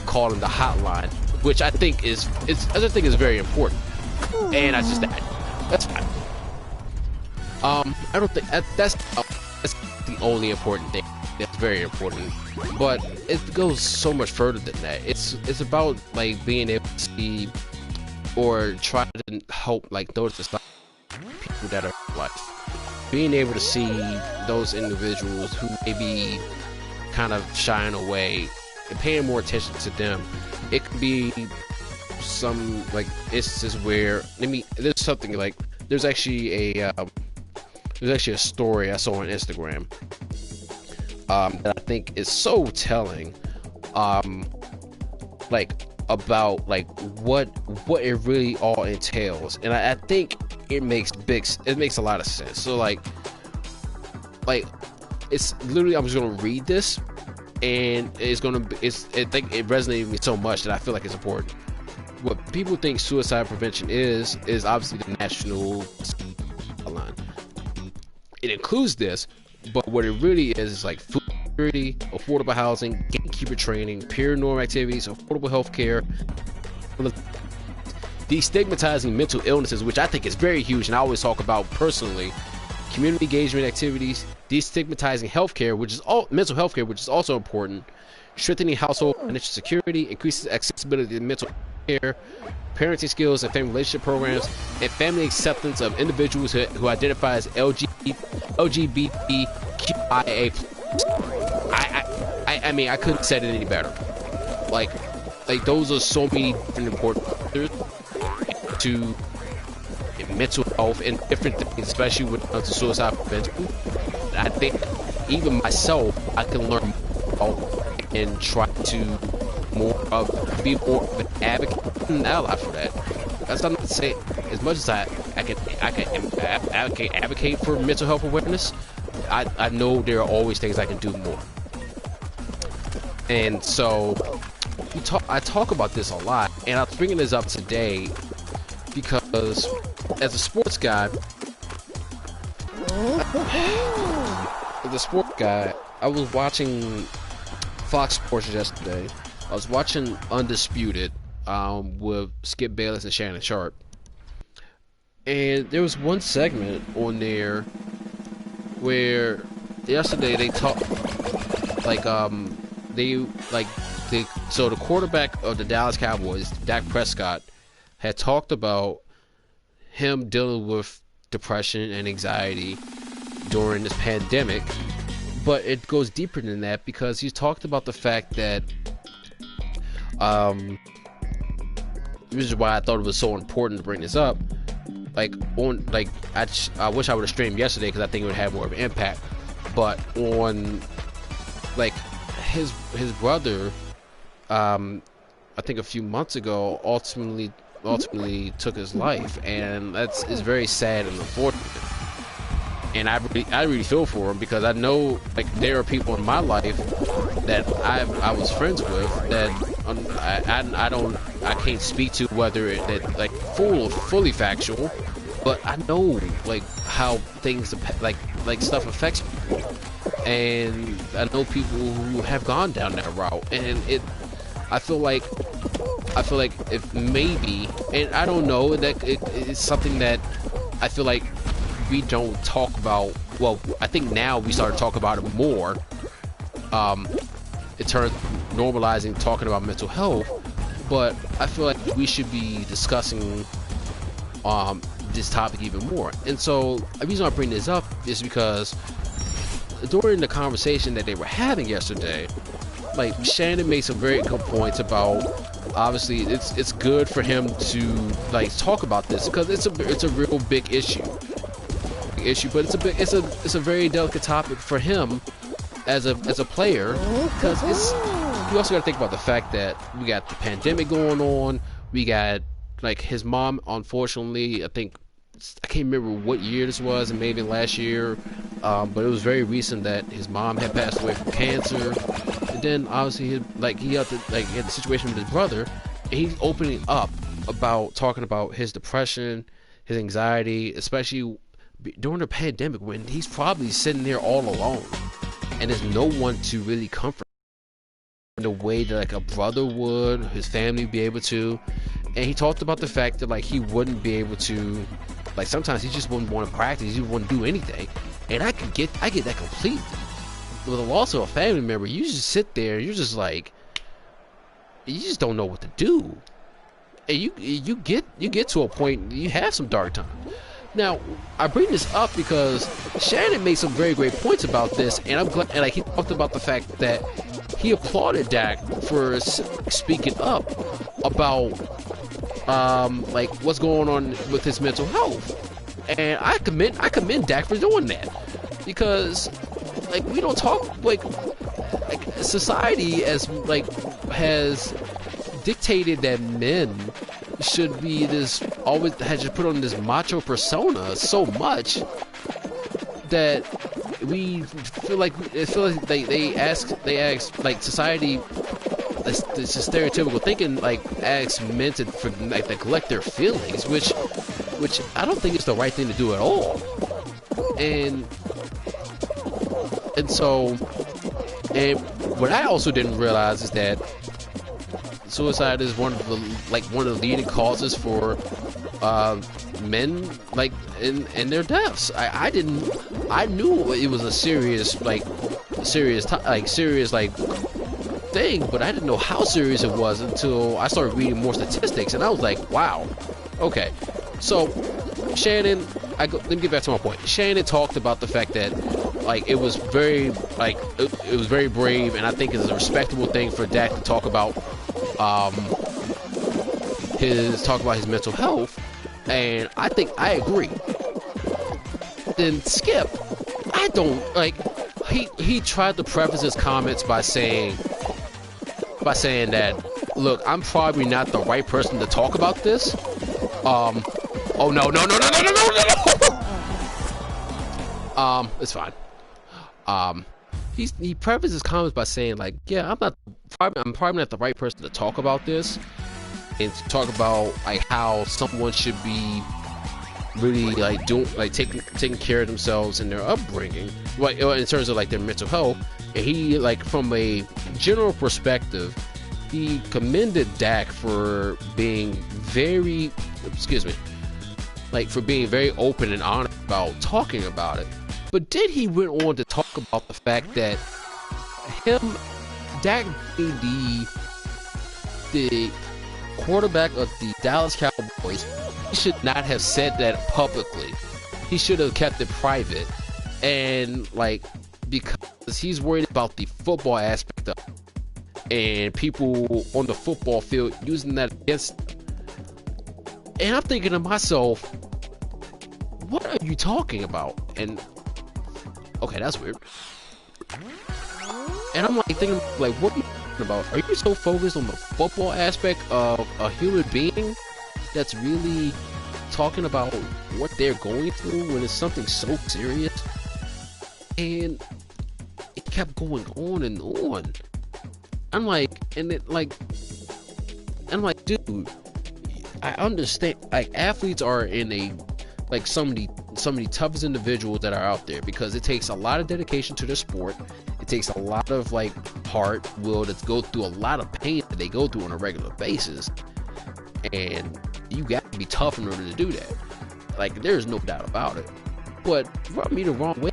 calling the hotline, which I think is very important, and that's just that's fine. I don't think that's the only important thing. That's very important, but it goes so much further than that. It's about, like, being able to see or try to help, like, those people that are, like, being able to see those individuals who may be kind of shying away and paying more attention to them. It could be some, like, instances where there's something like there's actually a story I saw on Instagram that I think is so telling, like, about, like, what it really all entails, and I think it makes a lot of sense. So like it's literally, I'm just gonna read this, and I think it resonated with me so much that I feel like it's important. What people think suicide prevention is obviously the national line. It includes this, but what it really is like food security, affordable housing, gatekeeper training, peer norm activities, affordable health care, destigmatizing mental illnesses, which I think is very huge, and I always talk about personally, community engagement activities, destigmatizing healthcare, which is all mental health care, which is also important, strengthening household financial security, increases accessibility to mental care, parenting skills and family relationship programs, and family acceptance of individuals who identify as LGBTQIA+. I mean, I couldn't have said it any better. Like those are so many different important factors to mental health and different things, especially when it comes to suicide prevention. I think even myself, I can learn more and try to be more of an advocate and ally for that. That's not to say, as much as I can advocate for mental health awareness, I know there are always things I can do more. And so I talk about this a lot, and I'm bringing this up today because as a sports guy, I was watching Fox Sports yesterday. I was watching Undisputed, with Skip Bayless and Shannon Sharp. And there was one segment on there where yesterday they talked like they like so the quarterback of the Dallas Cowboys, Dak Prescott, had talked about him dealing with depression and anxiety during this pandemic, but it goes deeper than that because he's talked about the fact that this is why I thought it was so important to bring this up. Like on like I wish I would have streamed yesterday because I think it would have more of an impact. But on like his brother, I think a few months ago, ultimately took his life, and is very sad and unfortunate. And I really feel for him because I know like there are people in my life that I was friends with that I can't speak to whether that like fully factual, but I know like how things like stuff affects people, and I know people who have gone down that route, and I feel like if maybe, and I don't know, that it's something that I feel like we don't talk about. Well, I think now we start to talk about it more. It turns normalizing talking about mental health, but I feel like we should be discussing this topic even more. And so the reason I bring this up is because during the conversation that they were having yesterday, like Shannon made some very good points about obviously it's good for him to like talk about this because it's a real big issue, but it's a very delicate topic for him as a player, because you also got to think about the fact that we got the pandemic going on. We got like his mom, unfortunately, I can't remember what year this was, and maybe last year, but it was very recent that his mom had passed away from cancer. And then obviously he had the situation with his brother, and he's opening up about talking about his depression, his anxiety, especially during the pandemic when he's probably sitting there all alone and there's no one to really comfort in the way that like a brother would, his family would be able to. And he talked about the fact that like he wouldn't be able to, like sometimes he just wouldn't want to practice, he wouldn't do anything. And I get that completely. With the loss of a family member, you just sit there, you're just like, you just don't know what to do. And you get to a point, you have some dark time. Now, I bring this up because Shannon made some very great points about this, and I'm glad. And like he talked about the fact that he applauded Dak for speaking up about like what's going on with his mental health, and I commend Dak for doing that, because like we don't talk like society has dictated that men should be this, always has just put on this macho persona so much that we feel like they ask like society, this stereotypical thinking like asks men to neglect their feelings, which I don't think is the right thing to do at all. And so what I also didn't realize is that suicide is one of the leading causes for men like in their deaths. I knew it was a serious thing, but I didn't know how serious it was until I started reading more statistics, and I was like, wow, okay. So Shannon, let me get back to my point. Shannon talked about the fact that like it was very brave, and I think it's a respectable thing for Dak to talk about his mental health, and I think I agree. Then Skip, I don't like. He tried to preface his comments by saying that, look, I'm probably not the right person to talk about this. Oh no. It's fine. He prefaced his comments by saying like, yeah, I'm probably not the right person to talk about this, and to talk about like how someone should be really like taking care of themselves and their upbringing, like in terms of like their mental health. And he, like, from a general perspective, he commended Dak for being very, for being very open and honest about talking about it. But then he went on to talk about the fact that Dak being the quarterback of the Dallas Cowboys, he should not have said that publicly. He should have kept it private. And because he's worried about the football aspect of it, and people on the football field using that against him. And I'm thinking to myself, what are you talking about? And okay, that's weird. And I'm thinking, what are you talking about? Are you so focused on the football aspect of a human being that's really talking about what they're going through when it's something so serious? And it kept going on and on. I'm dude, I understand. Athletes are in some of the toughest individuals that are out there, because it takes a lot of dedication to their sport. It takes a lot of heart, will to go through a lot of pain that they go through on a regular basis, and you got to be tough in order to do that. There's no doubt about it. But rub me the wrong way.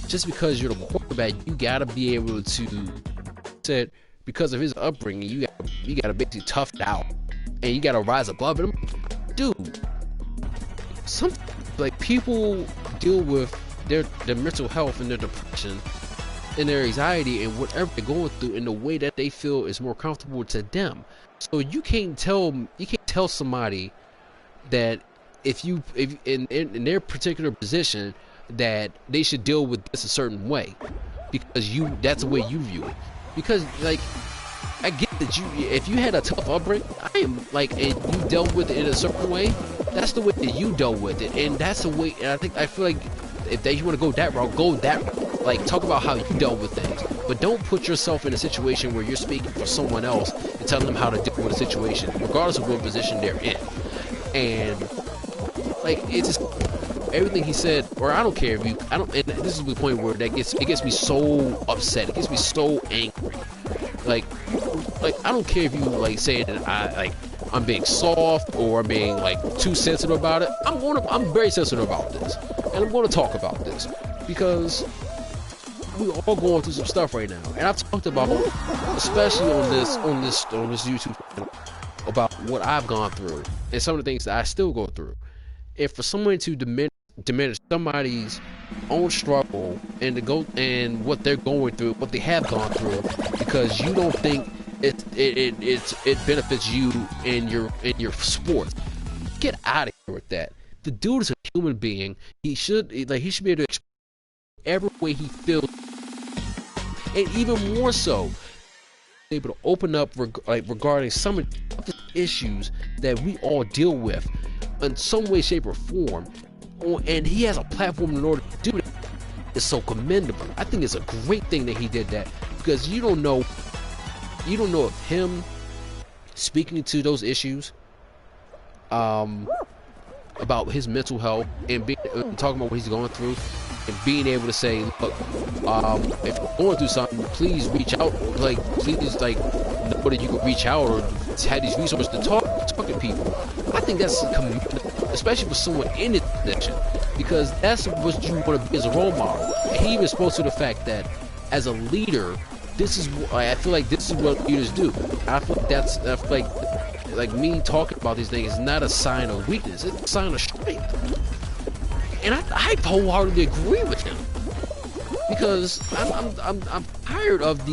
Just because you're the quarterback, you gotta be able to. Said because of his upbringing, you gotta basically tough it out, and you gotta rise above it. Dude, some people deal with their mental health and their depression and their anxiety and whatever they're going through in the way that they feel is more comfortable to them. So you can't tell somebody that if in their particular position that they should deal with this a certain way, because that's the way you view it. Because I get that if you had a tough upbringing, and you dealt with it in a certain way, that's the way that you dealt with it, and that's the way. And I feel like if you want to go that route, go that route. Talk about how you dealt with things, but don't put yourself in a situation where you're speaking for someone else and telling them how to deal with a situation, regardless of what position they're in. And it's just everything he said, or I don't care if you, I don't, and this is the point where it gets me so upset, it gets me so angry. I don't care if you say that I'm being soft or I'm being too sensitive about it. I'm very sensitive about this, and I'm going to talk about this because we're all going through some stuff right now, and I've talked about, especially on this YouTube channel, about what I've gone through and some of the things that I still go through. And for someone to diminish somebody's own struggle and what they're going through, what they have gone through, because you don't think it benefits you in your sport, get out of here with that. The dude is a human being. He should be able to express every way he feels, and even more so, able to open up regarding some of the issues that we all deal with in some way, shape, or form. And he has a platform in order to do that. It's so commendable. I think it's a great thing that he did that, because you don't know if him speaking to those issues about his mental health and talking about what he's going through, and being able to say, look, if you're going through something, please reach out. Please know that you can reach out or have these resources to talk to people. I think that's commendable, especially for someone in this position, because that's what you want to be as a role model. And he even spoke to the fact that as a leader, I feel like this is what leaders do. I feel like me talking about these things is not a sign of weakness, it's a sign of strength. And I wholeheartedly agree with him, because I'm tired of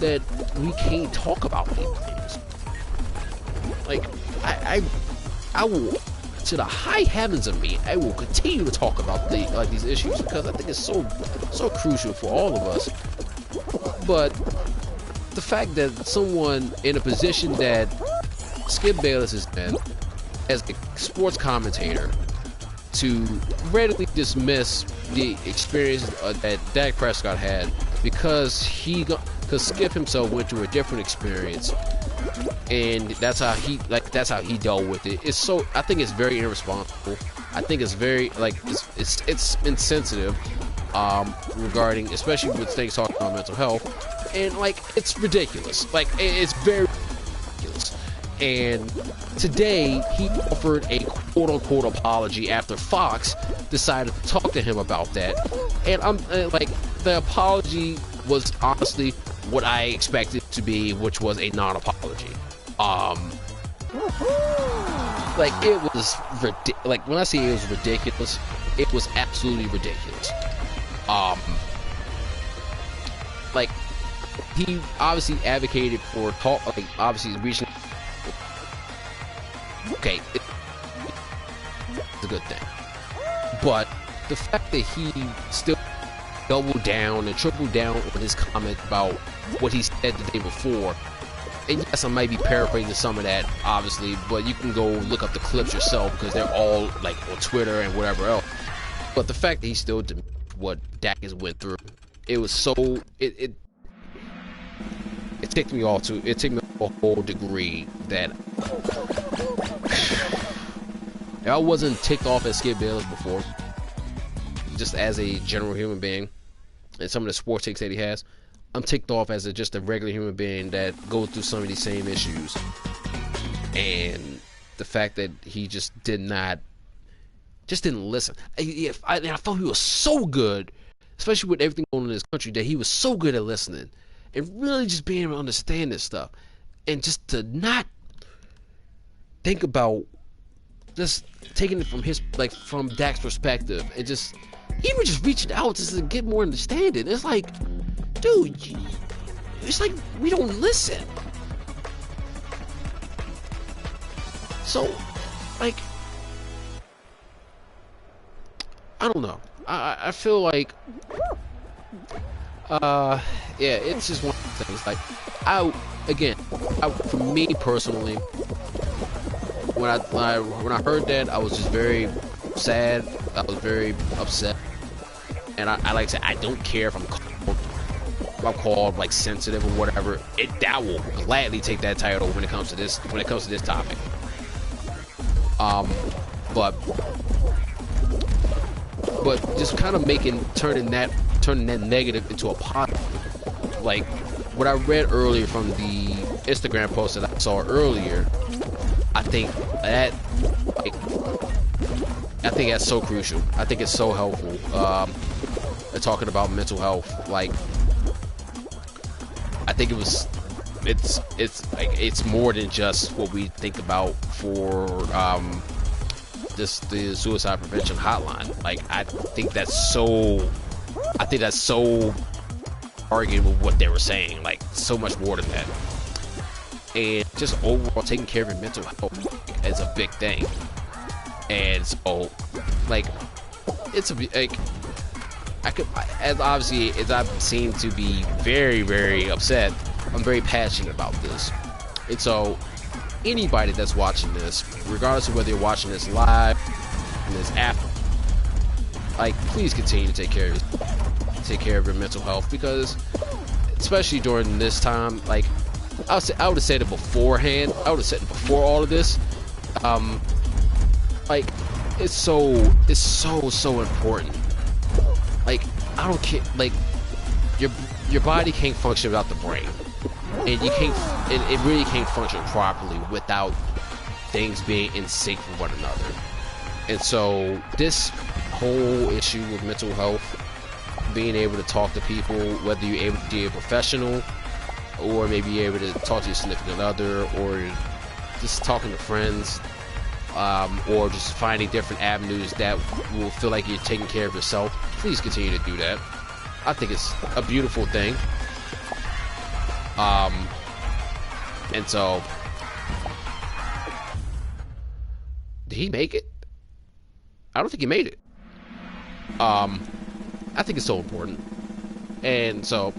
that we can't talk about these things. I will, to the high heavens of me, I will continue to talk about these issues, because I think it's so crucial for all of us. But the fact that someone in a position that Skip Bayless is in, as a sports commentator, to readily dismiss the experience that Dak Prescott had because Skip himself went through a different experience, and that's how he dealt with it. I think it's very irresponsible. I think it's very it's insensitive regarding, especially with things talking about mental health, and like it's ridiculous. Like it's very ridiculous. And today he offered a quote-unquote apology after Fox decided to talk to him about that, and I'm like, the apology was honestly what I expected to be, which was a non-apology. Like it was like when I say it was ridiculous, it was absolutely ridiculous. Like he obviously advocated for talk, like obviously reaching. Okay, it's a good thing, but the fact that he still doubled down and tripled down on his comment about what he said the day before, and yes, I might be paraphrasing some of that, obviously, but you can go look up the clips yourself because they're all like on Twitter and whatever else. But the fact that he still did what Dak has went through, it was so it ticked me off to a whole degree that I wasn't ticked off at Skip Bayless before, just as a general human being, and some of the sports takes that he has. I'm ticked off as just a regular human being that goes through some of these same issues, and the fact that he just didn't listen. I felt he was so good, especially with everything going on in this country, that he was so good at listening and really just being able to understand this stuff, and just to not think about just taking it from his, like, from Dak's perspective, and just even just reaching out just to get more understanding. It's like, dude, it's like we don't listen. So, like, I don't know. I feel like, yeah, it's just one of the things. Like, for me personally, when I heard that, I was just very sad. I was very upset, and I like to say, I don't care if I'm called like sensitive or whatever. I will gladly take that title when it comes to this topic. But just kind of turning that negative into a positive. Like what I read earlier from the Instagram post that I saw earlier, I think that's so crucial. I think it's so helpful. Talking about mental health, like, I think it's more than just what we think about for the suicide prevention hotline. Like, I think that's so arguing with what they were saying. Like, so much more than that. And just overall taking care of your mental health is a big thing. And so, like, it's like, as I seem to be very, very upset, I'm very passionate about this. And so, anybody that's watching this, regardless of whether you're watching this live and this after, like, please continue to take care of your mental health, because especially during this time, like, I would have said it beforehand. I would have said it before all of this. Like, it's so important. Like, I don't care. Like, your body can't function without the brain, and it really can't function properly without things being in sync with one another. And so this whole issue with mental health, being able to talk to people, whether you're able to be a professional, or maybe you're able to talk to your significant other, or just talking to friends, or just finding different avenues that will feel like you're taking care of yourself, please continue to do that. I think it's a beautiful thing. And so, did he make it? I don't think he made it. I think it's so important. And so,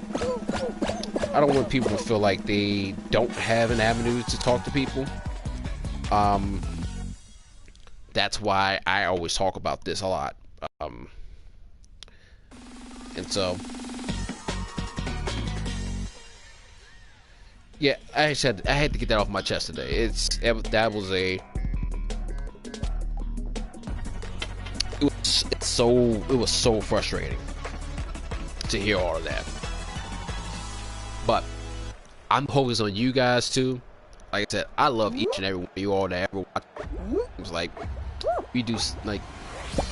I don't want people to feel like they don't have an avenue to talk to people. That's why I always talk about this a lot. And so, yeah, I had to get that off my chest today. It was so frustrating. to hear all of that. But I'm focused on you guys too. Like I said, I love each and every one of you all that ever watch. It's like we do. Like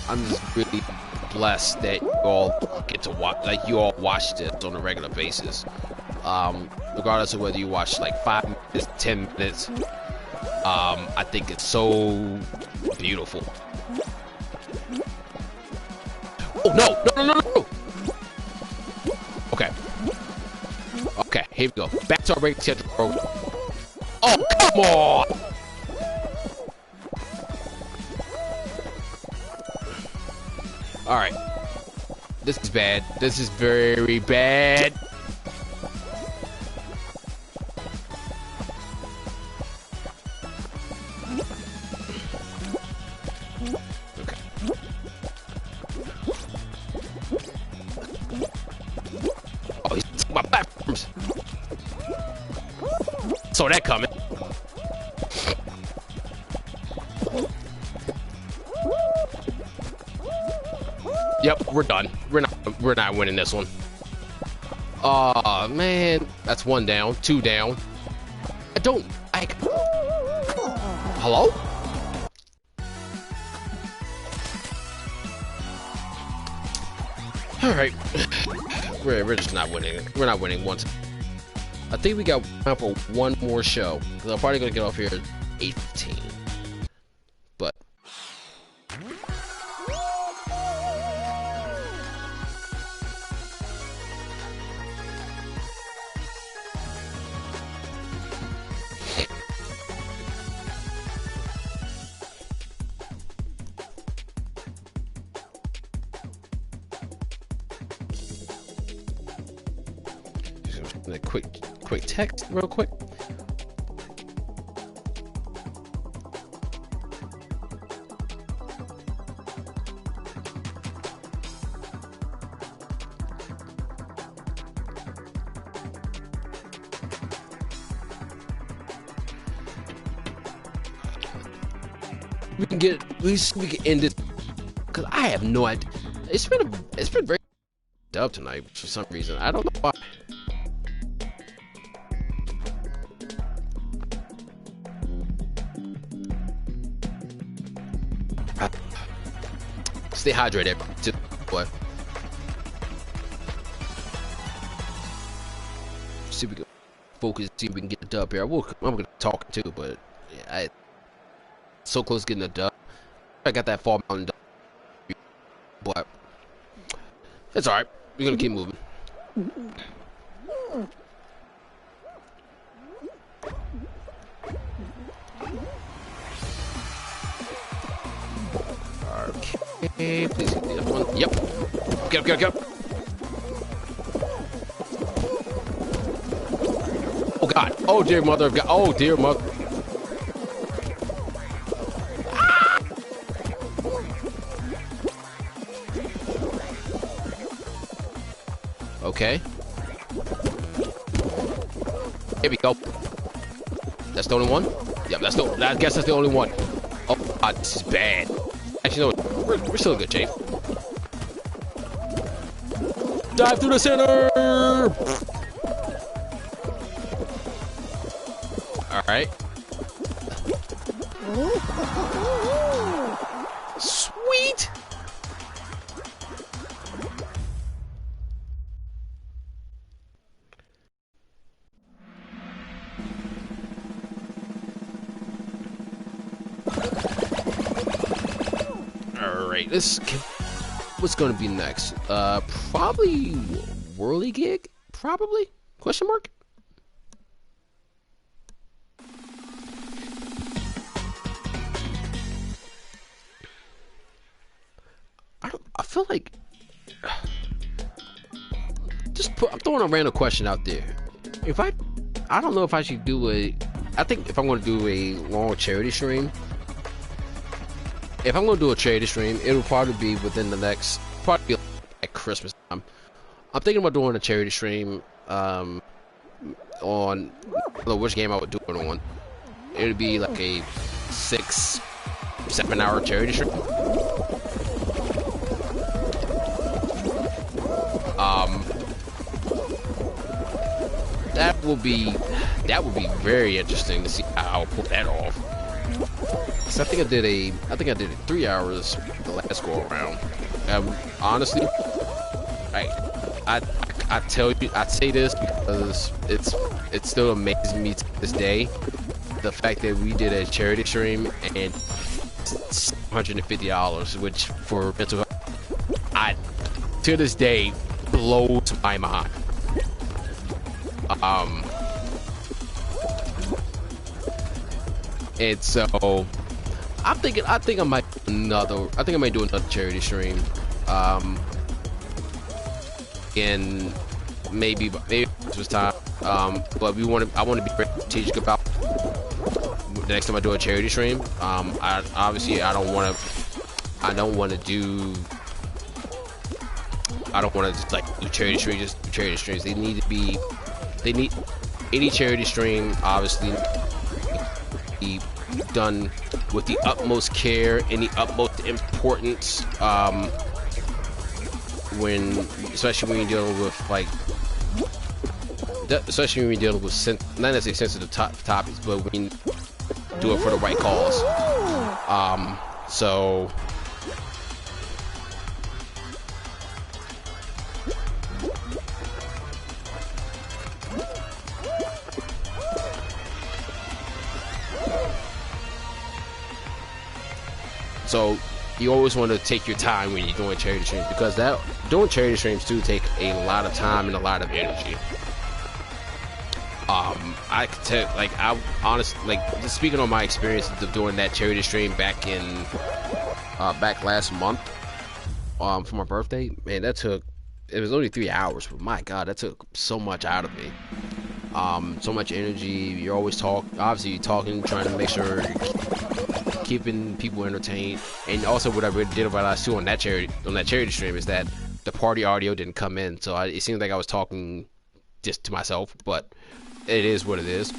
I'm just really blessed that you all get to watch. Like you all watch this on a regular basis. Regardless of whether you watch like 5 minutes, 10 minutes. I think it's so beautiful. Oh no! Okay. Okay, here we go. Back to our regular schedule program. Oh, come on! Alright. This is bad. This is very bad. Okay. Oh, he's taking my platforms. Saw that coming. Yep, we're done. We're not winning this one. Aw, man. That's 1 down, 2 down. Hello? Alright. We're just not winning. We're not winning once. I think we got time for one more show. Because I'm probably going to get off here at 8:15. But... a quick text real quick. We can get at least we can end this because I have no idea. It's been very dub tonight for some reason. I don't know why. Stay hydrated, boy. See if we can focus. See if we can get the dub here. I'm gonna talk too, but yeah, so close to getting the dub. I got that Fall Mountain dub, but it's all right. We're gonna keep moving. Okay, please get the other one. Yep. Get up. Oh God. Oh dear mother of God. Oh dear mother. Ah! Okay. Here we go. That's the only one? Yep, I guess that's the only one. Oh God, this is bad. Actually, no, we're still in good shape. Dive through the center! Alright. Sweet! Alright, what's gonna be next? Probably Whirligig? Probably? Question mark? I feel like I'm throwing a random question out there. I don't know if I should do I think if I'm gonna do a long charity stream, if I'm gonna do a charity stream, it'll probably be within the next, probably at Christmas time. I'm thinking about doing a charity stream on, I don't know which game I would do it on. It would be like a 6-7 hour charity stream. that would be very interesting to see how I'll pull that off. So I think I did it 3 hours the last go around. Honestly, I tell you, I say this because it still amazes me to this day, the fact that we did a charity stream and $150, which for mental health, to this day blows my mind. And so I think I might do another charity stream. And maybe it was time. But I want to be very strategic about the next time I do a charity stream. I don't want to just like do charity streams, just do charity streams. They need any charity stream obviously be done with the utmost care and the utmost importance, especially when you're dealing with like, especially when you're dealing with not necessarily sensitive topics, but when you do it for the right cause. So you always want to take your time when you're doing charity streams, because doing charity streams do take a lot of time and a lot of energy. I could tell, like, I honestly, like, just speaking on my experiences of doing that charity stream back last month, for my birthday, man, it was only 3 hours, but my God, that took so much out of me. So much energy. You're always obviously you're talking, trying to make sure you're keeping people entertained. And also what I really did about us too on that charity stream is that the party audio didn't come in, so it seemed like I was talking just to myself, but it is what it is.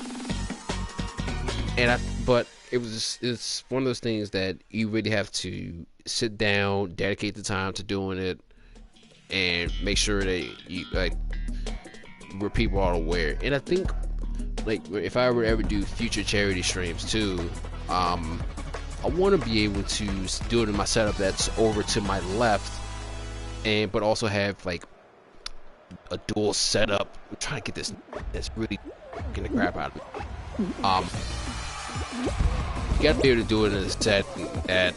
But it's one of those things that you really have to sit down, dedicate the time to doing it, and make sure that you, like, where people are aware. And I think, like, if I ever do future charity streams too, I want to be able to do it in my setup that's over to my left, but also have like a dual setup. I'm trying to get this that's really getting the crap out of me. You gotta be able to do it in a set that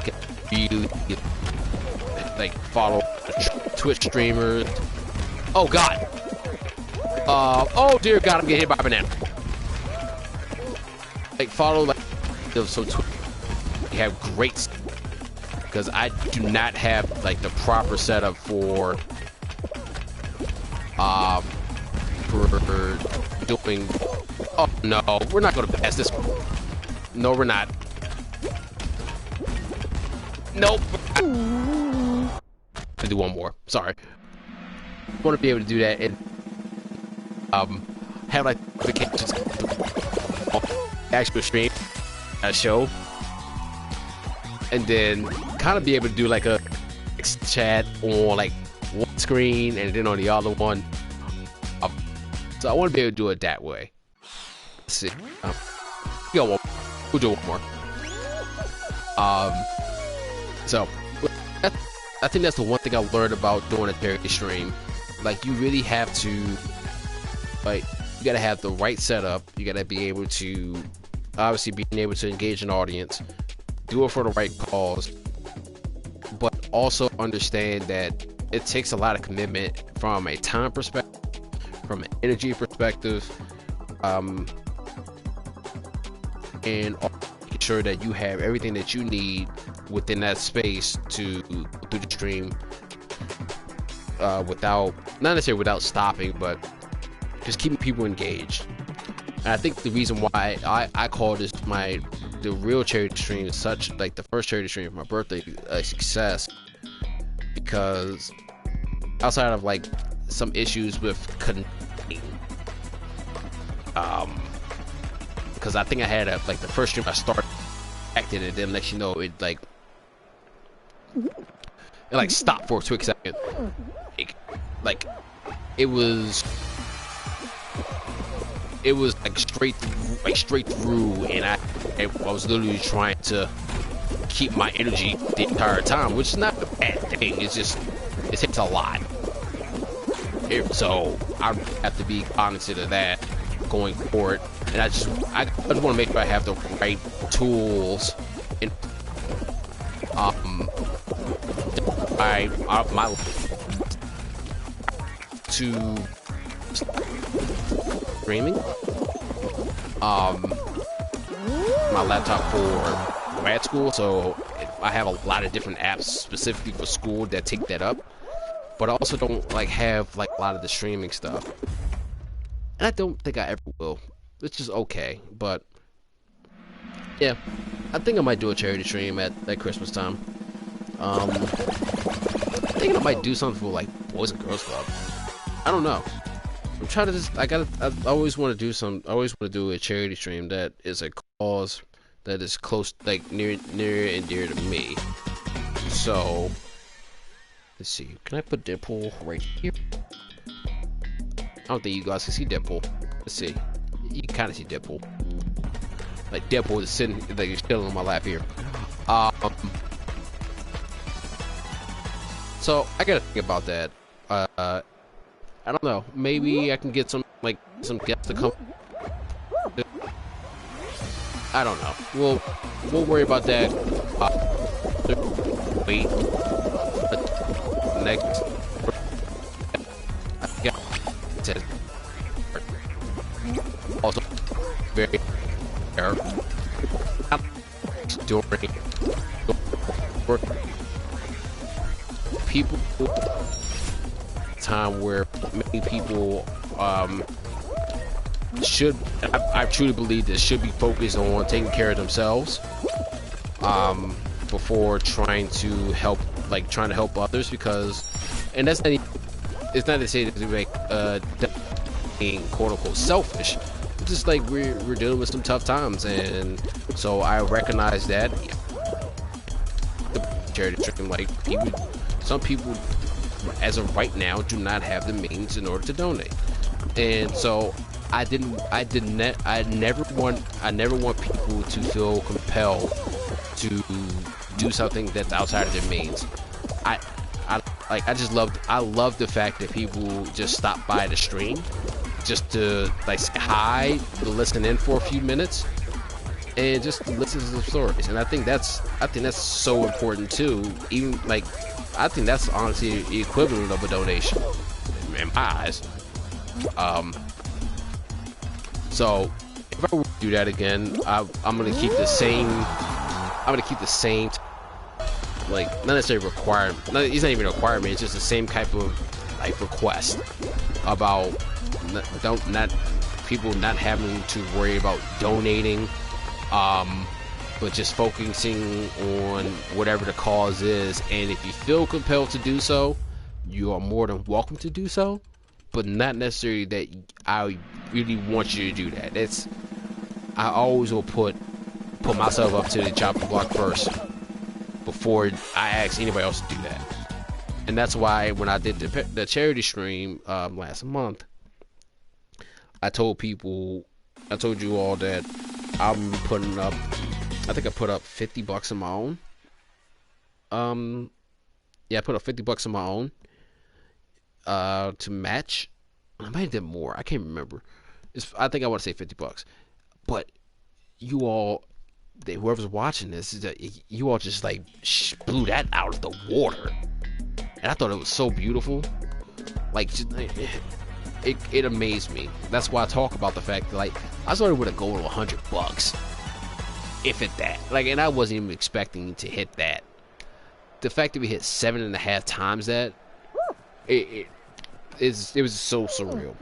can really like follow Twitch streamers. Oh God! Oh dear God! I'm getting hit by a banana. Like follow like some Twitch. You have great, because I do not have like the proper setup for doing. Oh no, we're not gonna pass this. No, we're not. Nope. I'll do one more. Sorry. I want to be able to do that and have like notifications actual stream show, and then kind of be able to do like a chat on like one screen and then on the other one. So I want to be able to do it that way. Let's see. We'll do one more. So I think that's the one thing I learned about doing a charity stream. Like, you really have to, like, you gotta have the right setup. You gotta be able to, obviously, being able to engage an audience, do it for the right cause, but also understand that it takes a lot of commitment from a time perspective, from an energy perspective, and making sure that you have everything that you need within that space to do the stream without, not necessarily without stopping, but just keeping people engaged. And I think the reason why I call this the real charity stream, such like the first charity stream for my birthday, a success, because outside of like some issues with connecting, because I think I had like the first stream I started acted, and then let you know it like stopped for a quick second. Like, like it was like straight through, and I was literally trying to keep my energy the entire time, which is not a bad thing. It's just it takes a lot. So I have to be cognizant of that going forward, and I just want to make sure I have the right tools and my to streaming my laptop for grad school, so I have a lot of different apps specifically for school that take that up, but I also don't like have like a lot of the streaming stuff, and I don't think I ever will, which is okay. But yeah, I think I might do a charity stream at Christmas time. I'm thinking I might do something for like Boys and Girls Club. I don't know. I'm trying to just I always want to do I always want to do a charity stream that is a cause that is close, like near and dear to me. So let's see, can I put Deadpool right here? I don't think you guys can see Deadpool. Let's see, you can kind of see Deadpool. Like Deadpool is sitting, like he's chilling on my lap here. So I gotta think about that. I don't know. Maybe I can get some guests to come. I don't know. We'll worry about that. Wait. Next. Also, very during work. People. Time where many people I truly believe this should be focused on taking care of themselves before trying to help others, because, and that's not even, it's not to say that they're being quote unquote selfish. It's just like we're dealing with some tough times, and so I recognize that the charity stream, like some people as of right now do not have the means in order to donate, and so I never want people to feel compelled to do something that's outside of their means. I love the fact that people just stop by the stream just to like say hi, to listen in for a few minutes, and just listen to the stories. And I think that's so important too. Even like, I think that's honestly the equivalent of a donation in my eyes. So if I were to do that again, I'm gonna keep the same. Like, not necessarily requirement. It's not even a requirement. It's just the same type of like request about people not having to worry about donating, but just focusing on whatever the cause is. And if you feel compelled to do so, you are more than welcome to do so, but not necessarily that I really want you to do that. I always will put myself up to the chopping block first before I ask anybody else to do that. And that's why when I did the charity stream last month, I told you all that I'm putting up, I think I put up $50 on my own. Yeah, I put up $50 on my own to match. I might have done more. I can't remember. I think I want to say $50. But you all, whoever's watching this, you all just like blew that out of the water, and I thought it was so beautiful. Like, it amazed me. That's why I talk about the fact that, like, I started with a goal of $100, if at that. Like, and I wasn't even expecting to hit that. The fact that we hit 7.5 times that, it was so surreal.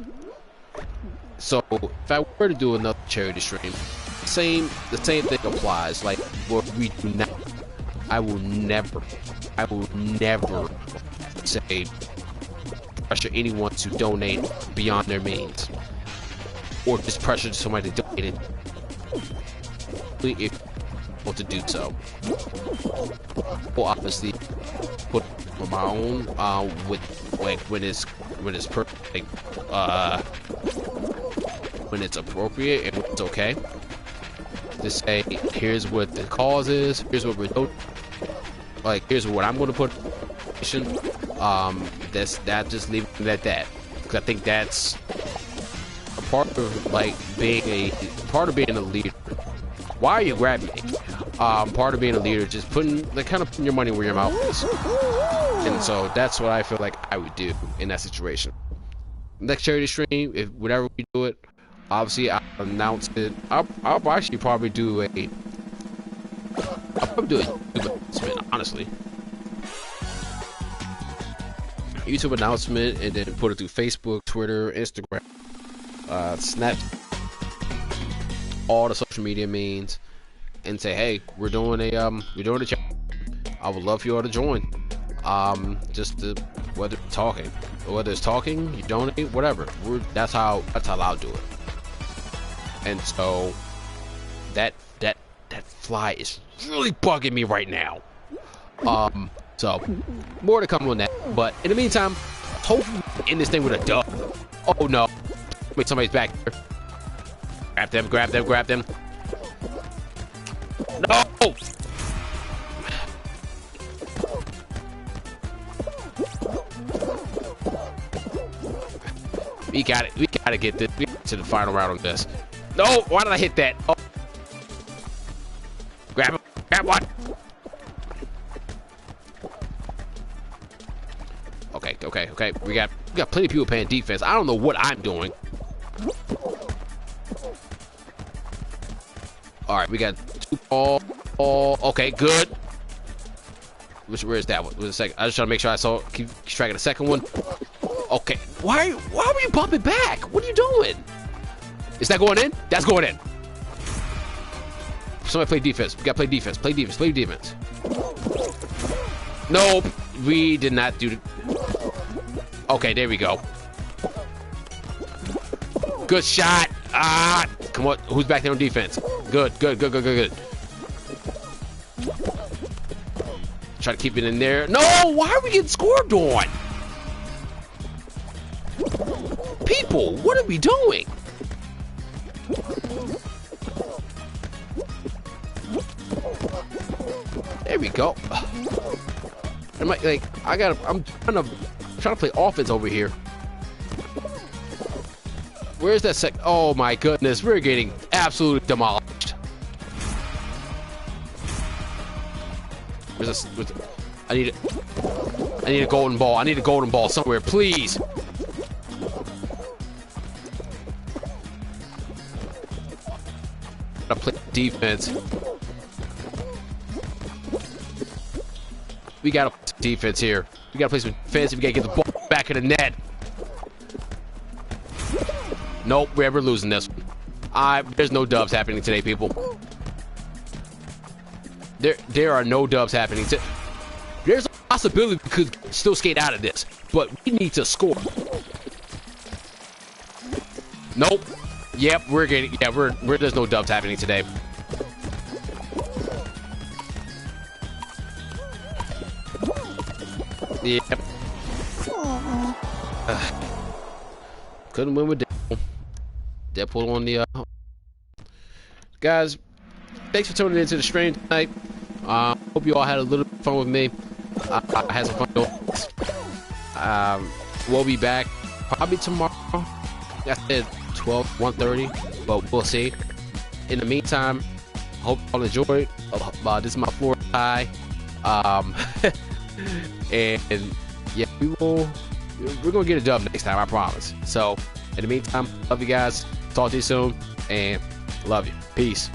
So if I were to do another charity stream, the same thing applies. Like, we do not. I will never say pressure anyone to donate beyond their means, or just pressure somebody to donate it if able to do so. Well, obviously, put on my own. With like when it's when it's when it's appropriate and when it's okay. To say, here's what the cause is. Here's what we're doing. Like, here's what I'm going to put. That's that. Just leave it at that. Because I think that's a part of like being a leader. Why are you grabbing me? Part of being a leader, just putting like kind of putting your money where your mouth is. And so that's what I feel like I would do in that situation. Next charity stream, if whenever we do it, obviously I'll announce it. I'll actually probably do a YouTube announcement, honestly. YouTube announcement, and then put it through Facebook, Twitter, Instagram, Snap, all the social media means, and say, hey, we're doing a chat. I would love for you all to join. Just to, whether it's talking, you donate, whatever. That's how I'll do it. And so that fly is really bugging me right now. So more to come on that. But in the meantime, hopefully in this thing with a dub. Oh no. Wait, somebody's back here. Grab them. No! We gotta get this to the final round on this. No, why did I hit that? Oh. Grab one. Okay. We got plenty of people playing defense. I don't know what I'm doing. All right, we got 2 ball. Okay, good. Where is that one? Was a second. I just trying to make sure I keep track of the second one. Okay. Why were you bumping back? What are you doing? Is that going in? That's going in. Somebody play defense. We gotta play defense. Play defense. Nope. We did not do. Okay, there we go. Good shot. Come on. Who's back there on defense? Good. Try to keep it in there. No, why are we getting scored on? People, what are we doing? There we go. I'm trying to play offense over here. Where's that sec? Oh my goodness, we're getting absolutely demolished. Where's this? I need a golden ball. I need a golden ball somewhere, please. I play defense. We gotta play some defense here. We gotta play some defense. We gotta get the ball back in the net. Nope, we're losing this one. There's no dubs happening today, people. There are no dubs happening today. There's a possibility we could still skate out of this, but we need to score. Nope. Yep, there's no dubs happening today. Yep. Couldn't win with Deadpool. Deadpool on the guys. Thanks for tuning into the stream tonight. Hope you all had a little fun with me. I had some fun. We'll be back probably tomorrow. I said 1:30, but we'll see. In the meantime, hope you all enjoyed. This is my floor tie. And yeah, we're gonna get a dub next time, I promise. So in the meantime, love you guys. Talk to you soon, and love you. Peace.